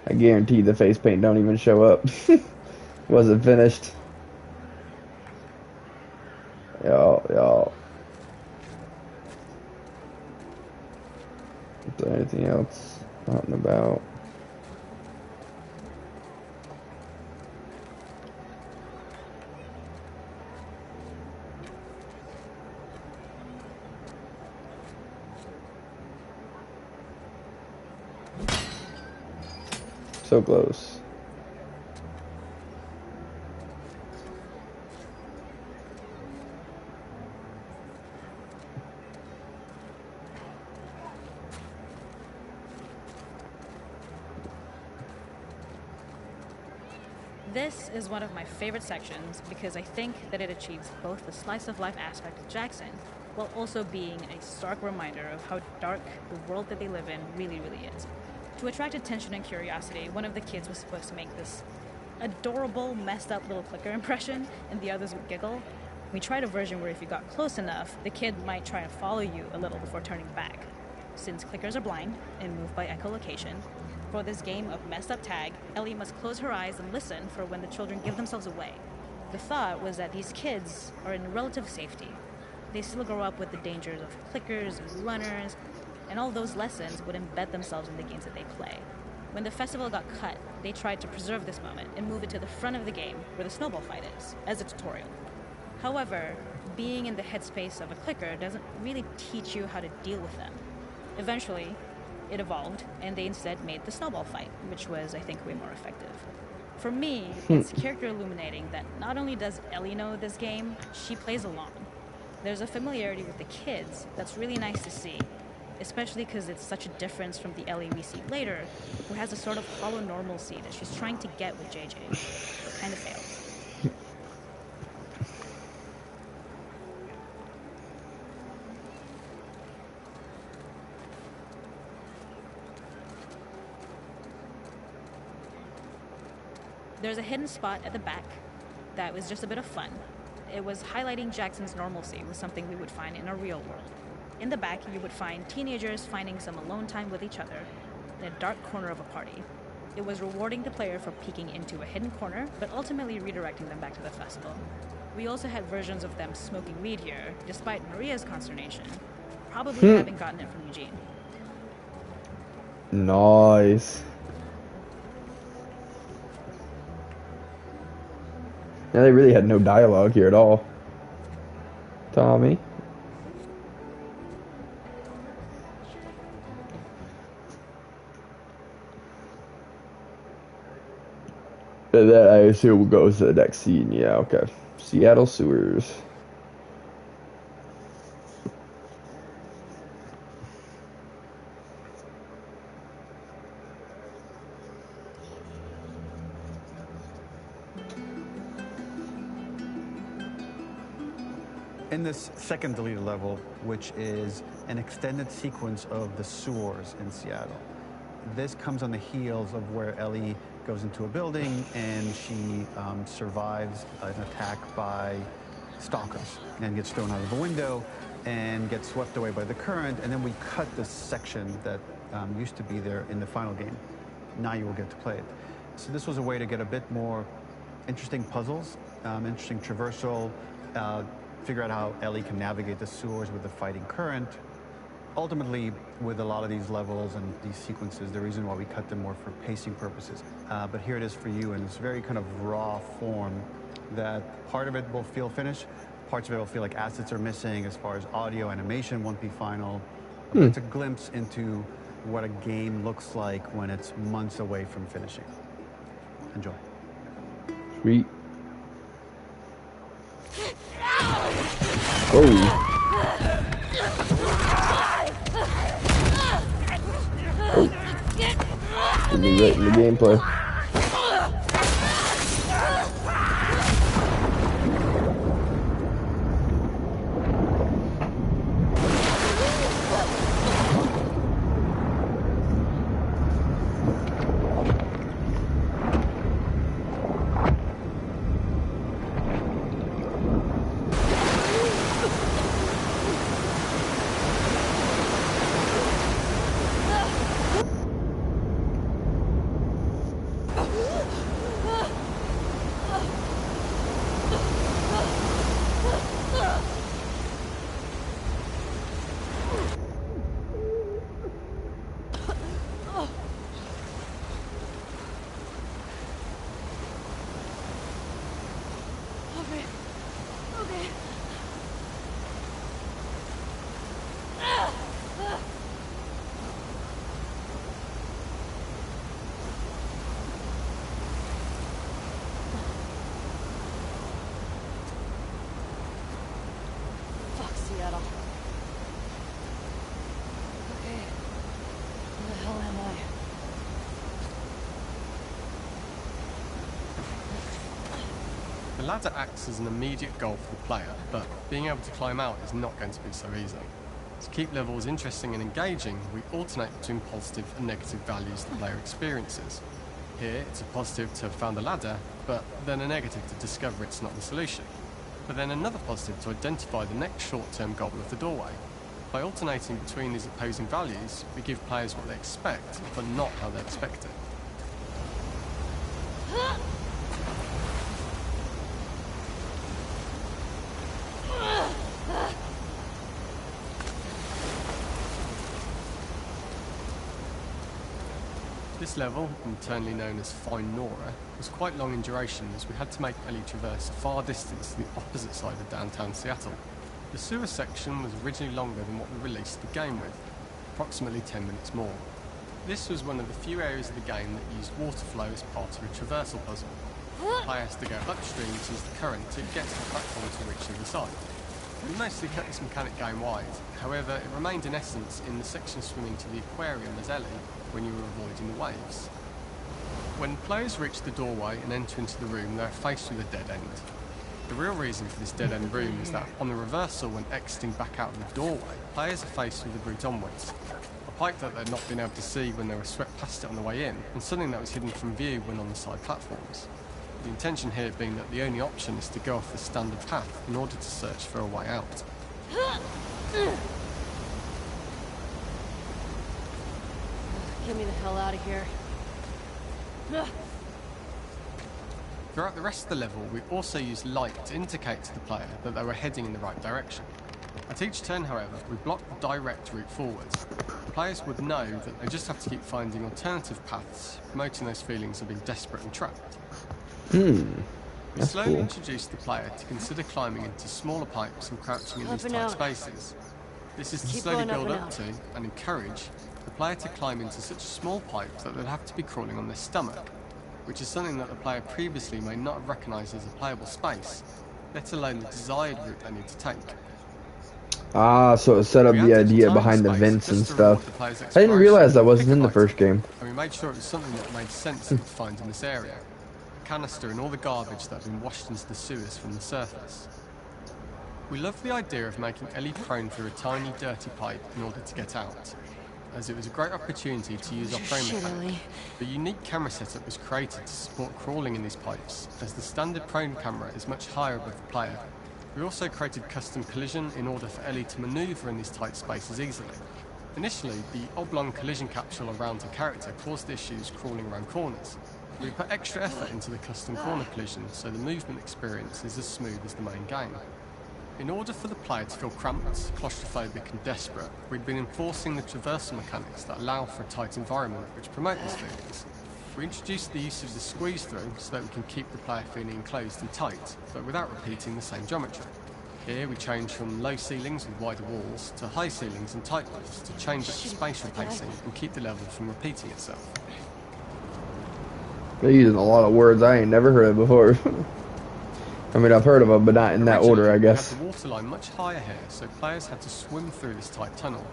I guarantee the face paint don't even show up. Wasn't finished. Y'all. Is there anything else out and about? So close. This is one of my favorite sections because I think that it achieves both the slice-of-life aspect of Jackson while also being a stark reminder of how dark the world that they live in really, really is. To attract attention and curiosity, one of the kids was supposed to make this adorable, messed up little clicker impression, and the others would giggle. We tried a version where if you got close enough, the kid might try and follow you a little before turning back. Since clickers are blind and move by echolocation, for this game of messed up tag, Ellie must close her eyes and listen for when the children give themselves away. The thought was that these kids are in relative safety. They still grow up with the dangers of clickers and runners, and all those lessons would embed themselves in the games that they play. When the festival got cut, they tried to preserve this moment and move it to the front of the game where the snowball fight is, as a tutorial. However, being in the headspace of a clicker doesn't really teach you how to deal with them. Eventually, it evolved, and they instead made the snowball fight, which was, I think, way more effective. For me, it's character illuminating that not only does Ellie know this game, she plays along. There's a familiarity with the kids that's really nice to see, especially because it's such a difference from the Ellie we see later, who has a sort of hollow normalcy that she's trying to get with JJ, but kind of fails. There's a hidden spot at the back that was just a bit of fun. It was highlighting Jackson's normalcy with something we would find in a real world. In the back, you would find teenagers finding some alone time with each other in a dark corner of a party. It was rewarding the player for peeking into a hidden corner, but ultimately redirecting them back to the festival. We also had versions of them smoking weed here, despite Maria's consternation, probably having gotten it from Eugene. Nice. Yeah, they really had no dialogue here at all. Tommy. And that I assume goes to the next scene. Yeah, okay. Seattle sewers. In this second deleted level, which is an extended sequence of the sewers in Seattle, this comes on the heels of where Ellie goes into a building and she survives an attack by stalkers and gets thrown out of a window and gets swept away by the current, and then we cut this section that used to be there in the final game. Now you will get to play it. So this was a way to get a bit more interesting puzzles, interesting traversal, figure out how Ellie can navigate the sewers with the fighting current. Ultimately, with a lot of these levels and these sequences, the reason why we cut them more for pacing purposes. But here it is for you in this very kind of raw form that part of it will feel finished, parts of it will feel like assets are missing as far as audio, animation won't be final. It's a glimpse into what a game looks like when it's months away from finishing. Enjoy. Sweet. Oh. Get me right in the gameplay. Seattle. Okay. Where the hell am I? The ladder acts as an immediate goal for the player, but being able to climb out is not going to be so easy. To keep levels interesting and engaging, we alternate between positive and negative values the player experiences. Here, it's a positive to have found the ladder, but then a negative to discover it's not the solution. But then another positive to identify the next short-term goal of the doorway. By alternating between these opposing values, we give players what they expect, but not how they expect it. This level, internally known as Find Nora, was quite long in duration as we had to make Ellie traverse a far distance to the opposite side of downtown Seattle. The sewer section was originally longer than what we released the game with, approximately 10 minutes more. This was one of the few areas of the game that used water flow as part of a traversal puzzle. The player has to go upstream to use the current to get to the platform to reach the other side. We mostly cut this mechanic game wide, however it remained in essence in the section swimming to the aquarium as Ellie when you were avoiding the waves. When players reach the doorway and enter into the room, they are faced with a dead end. The real reason for this dead end room is that on the reversal, when exiting back out of the doorway, players are faced with the route onwards. A pipe that they'd not been able to see when they were swept past it on the way in, and something that was hidden from view when on the side platforms. The intention here being that the only option is to go off the standard path in order to search for a way out. Get me the hell out of here. Throughout the rest of the level, we also used light to indicate to the player that they were heading in the right direction. At each turn, however, we blocked the direct route forward. Players would know that they just have to keep finding alternative paths, promoting those feelings of being desperate and trapped. We slowly introduced the player to consider climbing into smaller pipes and crouching in these tight spaces. This is to slowly build up to and encourage the player to climb into such a small pipe that they'd have to be crawling on their stomach, which is something that the player previously may not have recognised as a playable space, let alone the desired route they need to take. Ah, so it set up the idea behind the vents and stuff. I didn't realize that wasn't in the first game. And we made sure it was something that made sense to find in this area. A canister and all the garbage that had been washed into the sewers from the surface. We loved the idea of making Ellie prone through a tiny, dirty pipe in order to get out, as it was a great opportunity to use our frame mechanic. The unique camera setup was created to support crawling in these pipes, as the standard prone camera is much higher above the player. We also created custom collision in order for Ellie to manoeuvre in these tight spaces easily. Initially, the oblong collision capsule around her character caused issues crawling around corners. We put extra effort into the custom corner collision, so the movement experience is as smooth as the main game. In order for the player to feel cramped, claustrophobic and desperate, we'd been enforcing the traversal mechanics that allow for a tight environment which promote these feelings. We introduced the use of the squeeze through so that we can keep the player feeling enclosed and tight, but without repeating the same geometry. Here we change from low ceilings with wider walls to high ceilings and tight walls to change up the spatial pacing and keep the level from repeating itself. They're using a lot of words I ain't never heard of before. I mean, I've heard of them, but not in that order, I guess. We had the waterline much higher here, so players had to swim through this tight tunnel.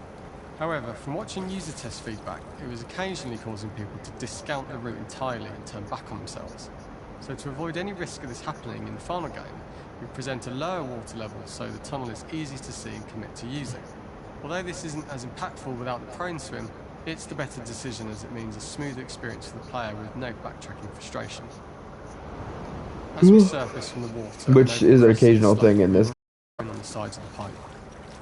However, from watching user test feedback, it was occasionally causing people to discount the route entirely and turn back on themselves. So to avoid any risk of this happening in the final game, we present a lower water level so the tunnel is easy to see and commit to using. Although this isn't as impactful without the prone swim, it's the better decision as it means a smoother experience for the player with no backtracking frustration. As we surface from the water, which is an occasional thing in this. On the sides of the pipe.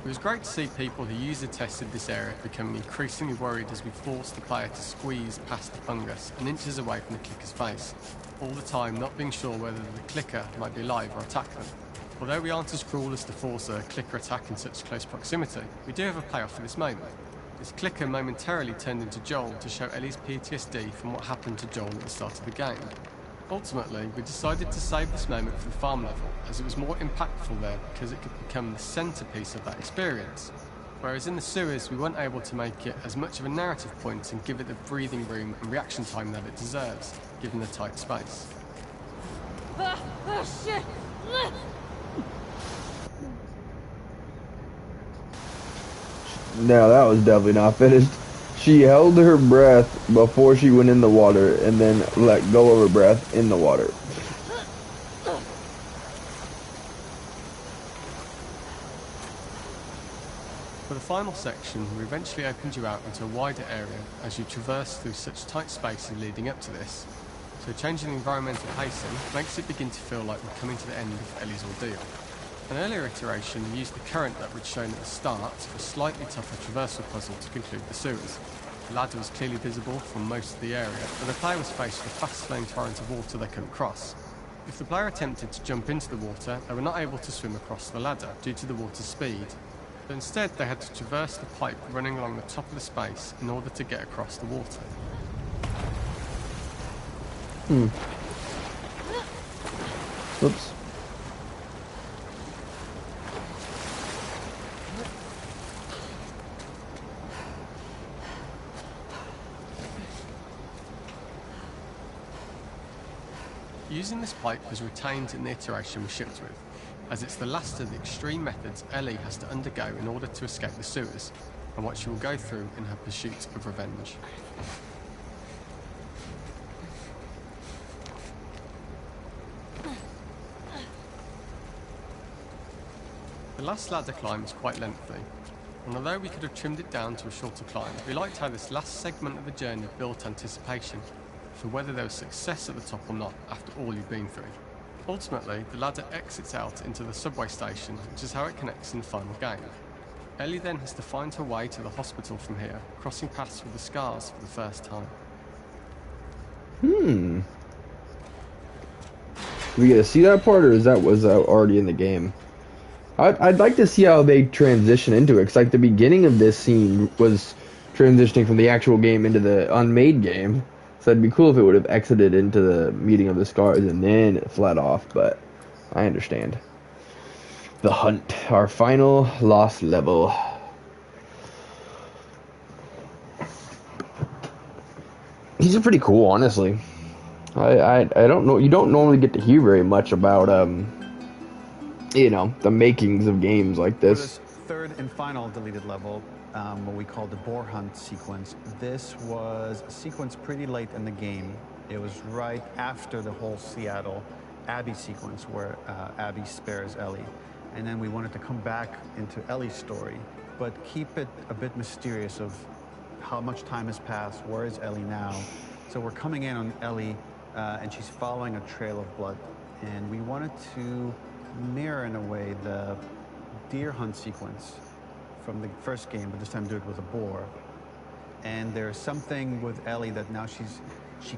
It was great to see people who user tested this area becoming increasingly worried as we forced the player to squeeze past the fungus and inches away from the clicker's face, all the time not being sure whether the clicker might be alive or attack them. Although we aren't as cruel as to force a clicker attack in such close proximity, we do have a payoff for this moment. This clicker momentarily turned into Joel to show Ellie's PTSD from what happened to Joel at the start of the game. Ultimately, we decided to save this moment for the farm level, as it was more impactful there because it could become the centrepiece of that experience. Whereas in the sewers, we weren't able to make it as much of a narrative point and give it the breathing room and reaction time that it deserves, given the tight space. Shit! No, that was definitely not finished. She held her breath before she went in the water and then let go of her breath in the water. For the final section, we eventually opened you out into a wider area as you traverse through such tight spaces leading up to this. So changing the environmental pacing makes it begin to feel like we're coming to the end of Ellie's ordeal. An earlier iteration used the current that we'd shown at the start for a slightly tougher traversal puzzle to conclude the sewers. The ladder was clearly visible from most of the area, but the player was faced with a fast-flowing torrent of water they couldn't cross. If the player attempted to jump into the water, they were not able to swim across the ladder due to the water's speed, but instead they had to traverse the pipe running along the top of the space in order to get across the water. Oops. Using this pipe was retained in the iteration we shipped with, as it's the last of the extreme methods Ellie has to undergo in order to escape the sewers, and what she will go through in her pursuit of revenge. The last ladder climb is quite lengthy, and although we could have trimmed it down to a shorter climb, we liked how this last segment of the journey built anticipation for whether there was success at the top or not after all you've been through. Ultimately, the ladder exits out into the subway station, which is how it connects in the final game. Ellie then has to find her way to the hospital from here, crossing paths with the Scars for the first time. We get to see that part, or is that was already in the game? I'd like to see how they transition into it, because like the beginning of this scene was transitioning from the actual game into the unmade game. So it'd be cool if it would have exited into the meeting of the Scars and then it fled off, but I understand. The Hunt, our final lost level. These are pretty cool, honestly. I don't know. You don't normally get to hear very much about you know, the makings of games like this. For this third and final deleted level, what we call the boar hunt sequence, this was a sequence pretty late in the game. It was right after the whole Seattle Abby sequence where Abby spares Ellie. And then we wanted to come back into Ellie's story, but keep it a bit mysterious of how much time has passed, where is Ellie now? So we're coming in on Ellie, and she's following a trail of blood. And we wanted to mirror, in a way, the deer hunt sequence from the first game, but this time do it with a boar. And there's something with Ellie that now she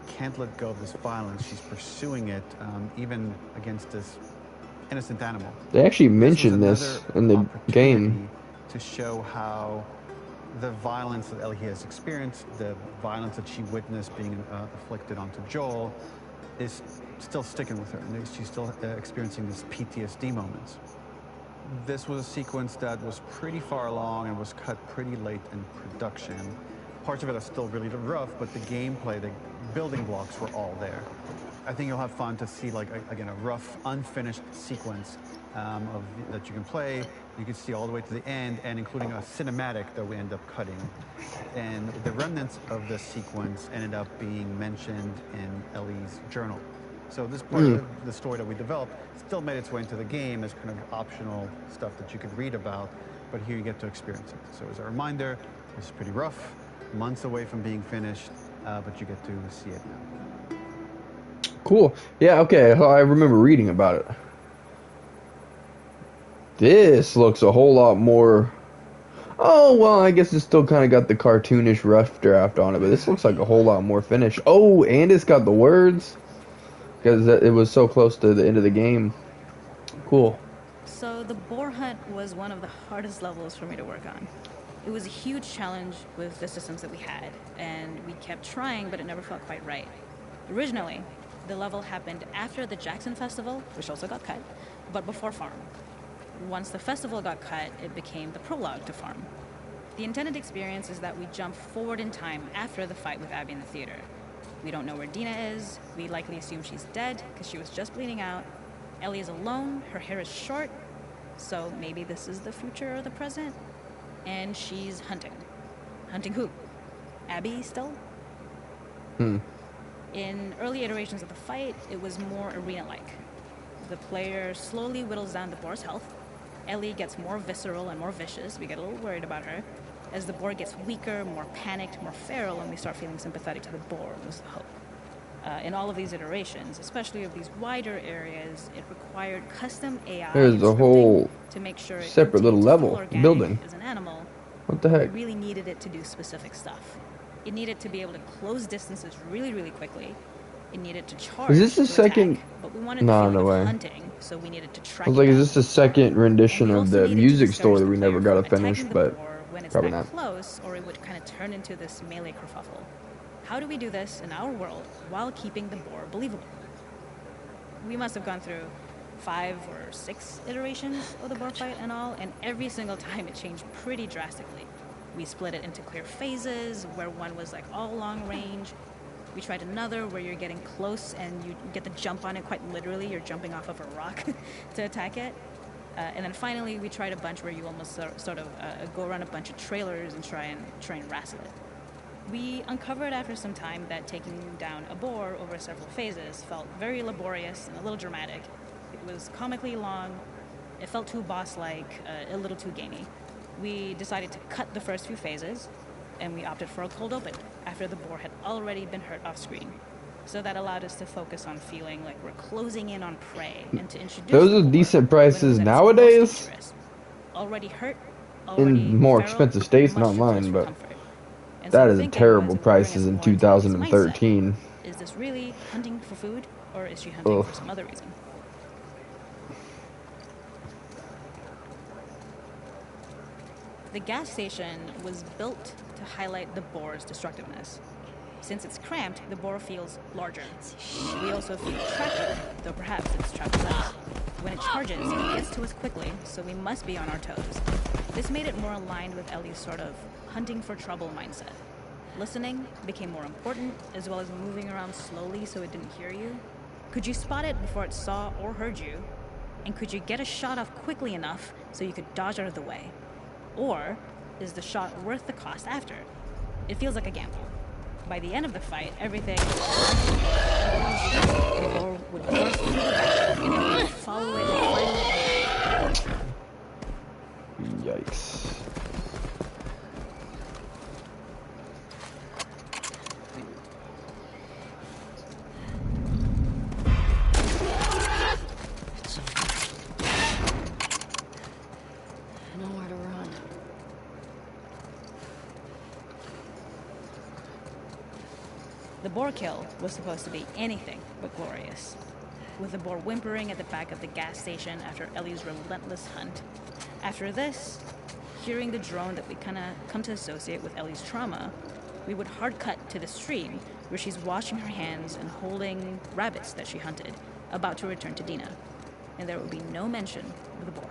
can't let go of this violence. She's pursuing it, even against this innocent animal. They actually mentioned this in the game. To show how the violence that Ellie has experienced, the violence that she witnessed being afflicted onto Joel, is still sticking with her, and she's still experiencing these PTSD moments. This was a sequence that was pretty far along and was cut pretty late in production. Parts of it are still really rough, but the gameplay, the building blocks were all there. I think you'll have fun to see, like, again, a rough, unfinished sequence that you can play. You can see all the way to the end, and including a cinematic that we end up cutting. And the remnants of the sequence ended up being mentioned in Ellie's journal. So this part of the story that we developed still made its way into the game as kind of optional stuff that you could read about, but here you get to experience it. So as a reminder, this is pretty rough, months away from being finished, but you get to see it now. Cool. Yeah, okay, I remember reading about it. This looks a whole lot more... Oh, well, I guess it's still kind of got the cartoonish rough draft on it, but this looks like a whole lot more finished. Oh, and it's got the words, because it was so close to the end of the game. Cool. So the boar hunt was one of the hardest levels for me to work on. It was a huge challenge with the systems that we had, and we kept trying, but it never felt quite right. Originally, the level happened after the Jackson Festival, which also got cut, but before Farm. Once the festival got cut, it became the prologue to Farm. The intended experience is that we jump forward in time after the fight with Abby in the theater. We don't know where Dina is. We likely assume she's dead because she was just bleeding out. Ellie is alone. Her hair is short. So maybe this is the future or the present. And she's hunting. Hunting who? Abby still? In early iterations of the fight, it was more arena-like. The player slowly whittles down the boar's health. Ellie gets more visceral and more vicious. We get a little worried about her. As the boar gets weaker, more panicked, more feral, and we start feeling sympathetic to the boar, was the hope. In all of these iterations, especially of these wider areas, it required custom AI There's a whole to make sure it separate little level building. As an animal, what the heck? We really needed it to do specific stuff. It needed to be able to close distances really, really quickly. It needed to charge. Is this the second? Attack, but we wanted no way. Hunting, so we needed to track I was like, is this the second rendition of the music store that we never got to finish? But when it's probably that not. Close, or it would kind of turn into this melee kerfuffle. How do we do this in our world while keeping the boar believable? We must have gone through 5 or 6 iterations of the boar fight and all, and every single time it changed pretty drastically. We split it into clear phases, where one was like all long range. We tried another where you're getting close and you get the jump on it quite literally. You're jumping off of a rock to attack it. And then finally, we tried a bunch where you almost sort of go around a bunch of trailers and try and wrestle it. We uncovered after some time that taking down a boar over several phases felt very laborious and a little dramatic. It was comically long, it felt too boss-like, a little too gamey. We decided to cut the first few phases, and we opted for a cold open after the boar had already been hurt off-screen. So that allowed us to focus on feeling like we're closing in on prey and to introduce Those the are boar decent when it was prices at its most nowadays. dangerous. Already hurt, already In more feral, expensive states, much not too close mine, for but comfort. And so that the is thinking was terrible it would bring us prices in more into Ellie's mindset. 2013. Is this really hunting for food, or is she hunting Ugh. for some other reason? The gas station was built to highlight the boar's destructiveness. Since it's cramped, the boar feels larger. We also feel trapped, though perhaps it's trapped with us. When it charges, it gets to us quickly, so we must be on our toes. This made it more aligned with Ellie's sort of hunting for trouble mindset. Listening became more important, as well as moving around slowly so it didn't hear you. Could you spot it before it saw or heard you? And could you get a shot off quickly enough so you could dodge out of the way? Or is the shot worth the cost after? It feels like a gamble. By the end of the fight, everything or would burst through the back and we would follow it and find it. Yikes. Nowhere to run. The boar kill was supposed to be anything but glorious. With the boar whimpering at the back of the gas station after Ellie's relentless hunt. After this, hearing the drone that we kind of come to associate with Ellie's trauma, we would hard cut to the stream where she's washing her hands and holding rabbits that she hunted, about to return to Dina. And there would be no mention of the boar.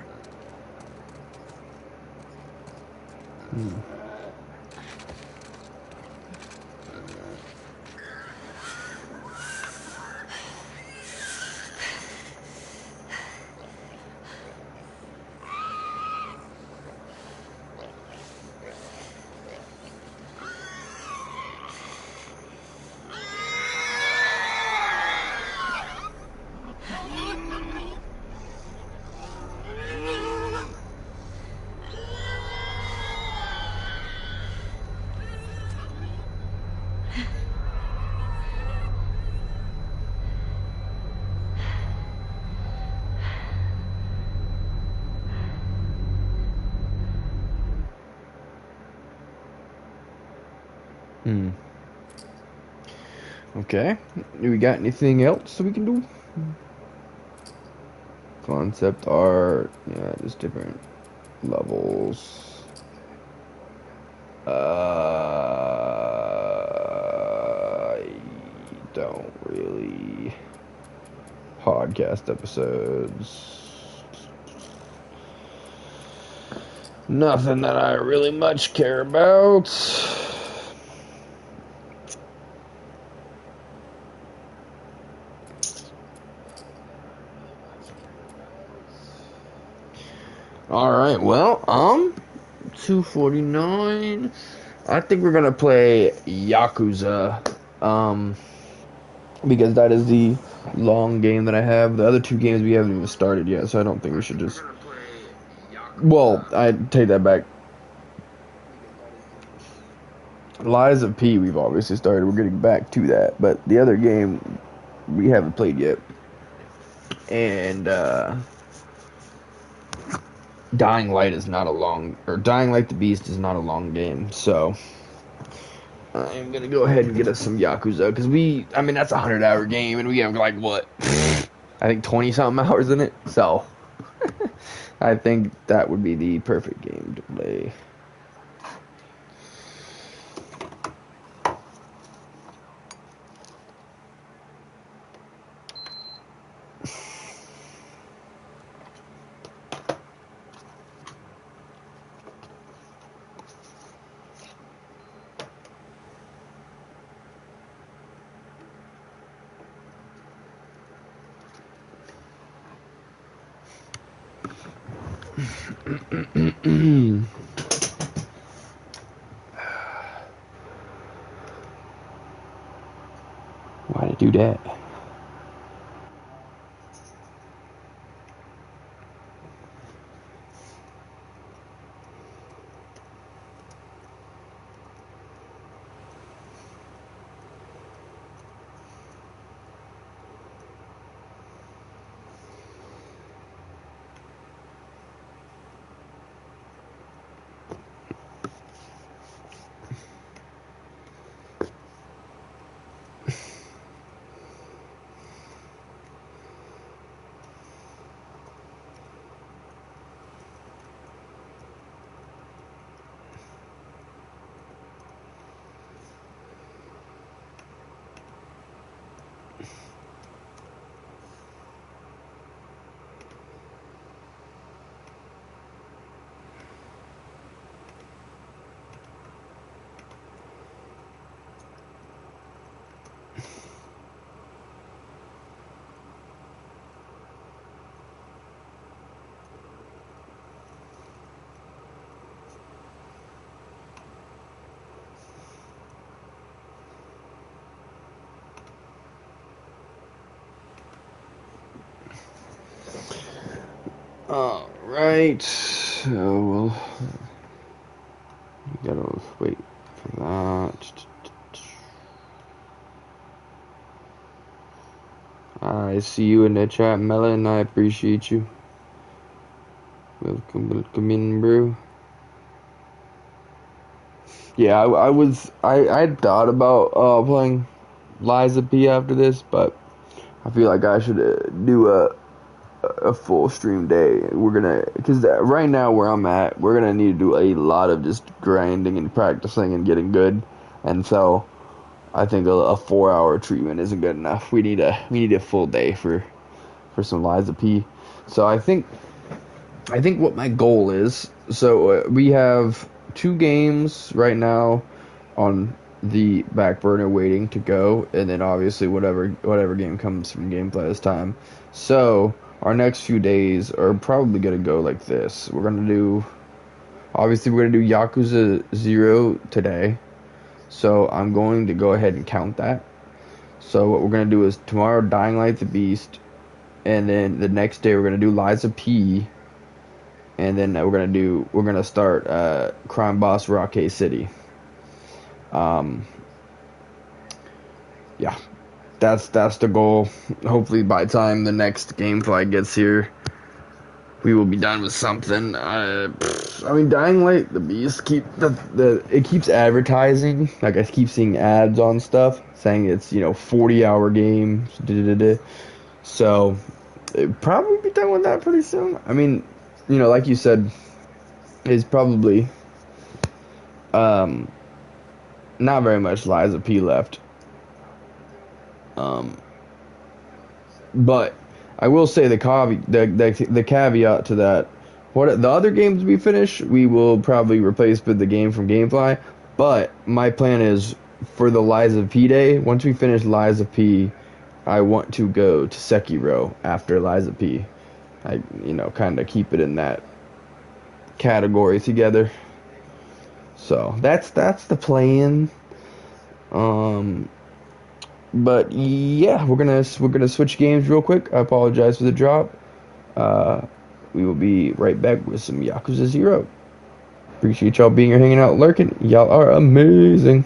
Okay. Do we got anything else we can do? Concept art. Yeah, just different levels. I don't really. Podcast episodes. Nothing that I really much care about. Alright, well, 249. I think we're gonna play Yakuza, because that is the long game that I have. The other two games we haven't even started yet, so I don't think we should just... Well, I take that back. Lies of P we've obviously started. We're getting back to that, but the other game we haven't played yet. And, Dying Light is not a long... Or Dying Light the Beast is not a long game, so... I'm gonna go ahead and get us some Yakuza, because I mean, that's a 100-hour game, and we have, like, what? I think 20-something hours in it, so... I think that would be the perfect game to play. Why'd I do that? All right. So we'll. You gotta wait for that. I see you in the chat, Melon. I appreciate you. Welcome in, bro. Yeah, I had thought about playing Liza P after this, but I feel like I should do a full stream day. Because right now where I'm at, we're gonna need to do a lot of just grinding and practicing and getting good, and so I think a 4-hour treatment isn't good enough. We need a full day for some Liza P. So I think what my goal is. So we have 2 games right now on the back burner waiting to go, and then obviously whatever game comes from gameplay this time. So our next few days are probably gonna go like this. We're gonna do Yakuza 0 today. So I'm going to go ahead and count that. So what we're gonna do is tomorrow Dying Light the Beast, and then the next day we're gonna do Liza P, and then we're gonna start Crime Boss Rockay City. Yeah, that's the goal. Hopefully by the time the next Gamefly gets here, we will be done with something. I mean, Dying Light the Beast it keeps advertising. Like I keep seeing ads on stuff saying it's 40-hour game. So it'll probably be done with that pretty soon. I mean, like you said, it's probably not very much Liza P left. But I will say the caveat to that, what the other games we finish, we will probably replace with the game from Gamefly. But my plan is for the Liza P day, once we finish Liza P, I want to go to Sekiro after Liza P. I kind of keep it in that category together. So that's the plan. But yeah, we're gonna switch games real quick. I apologize for the drop. We will be right back with some Yakuza 0. Appreciate y'all being here, hanging out, lurking. Y'all are amazing.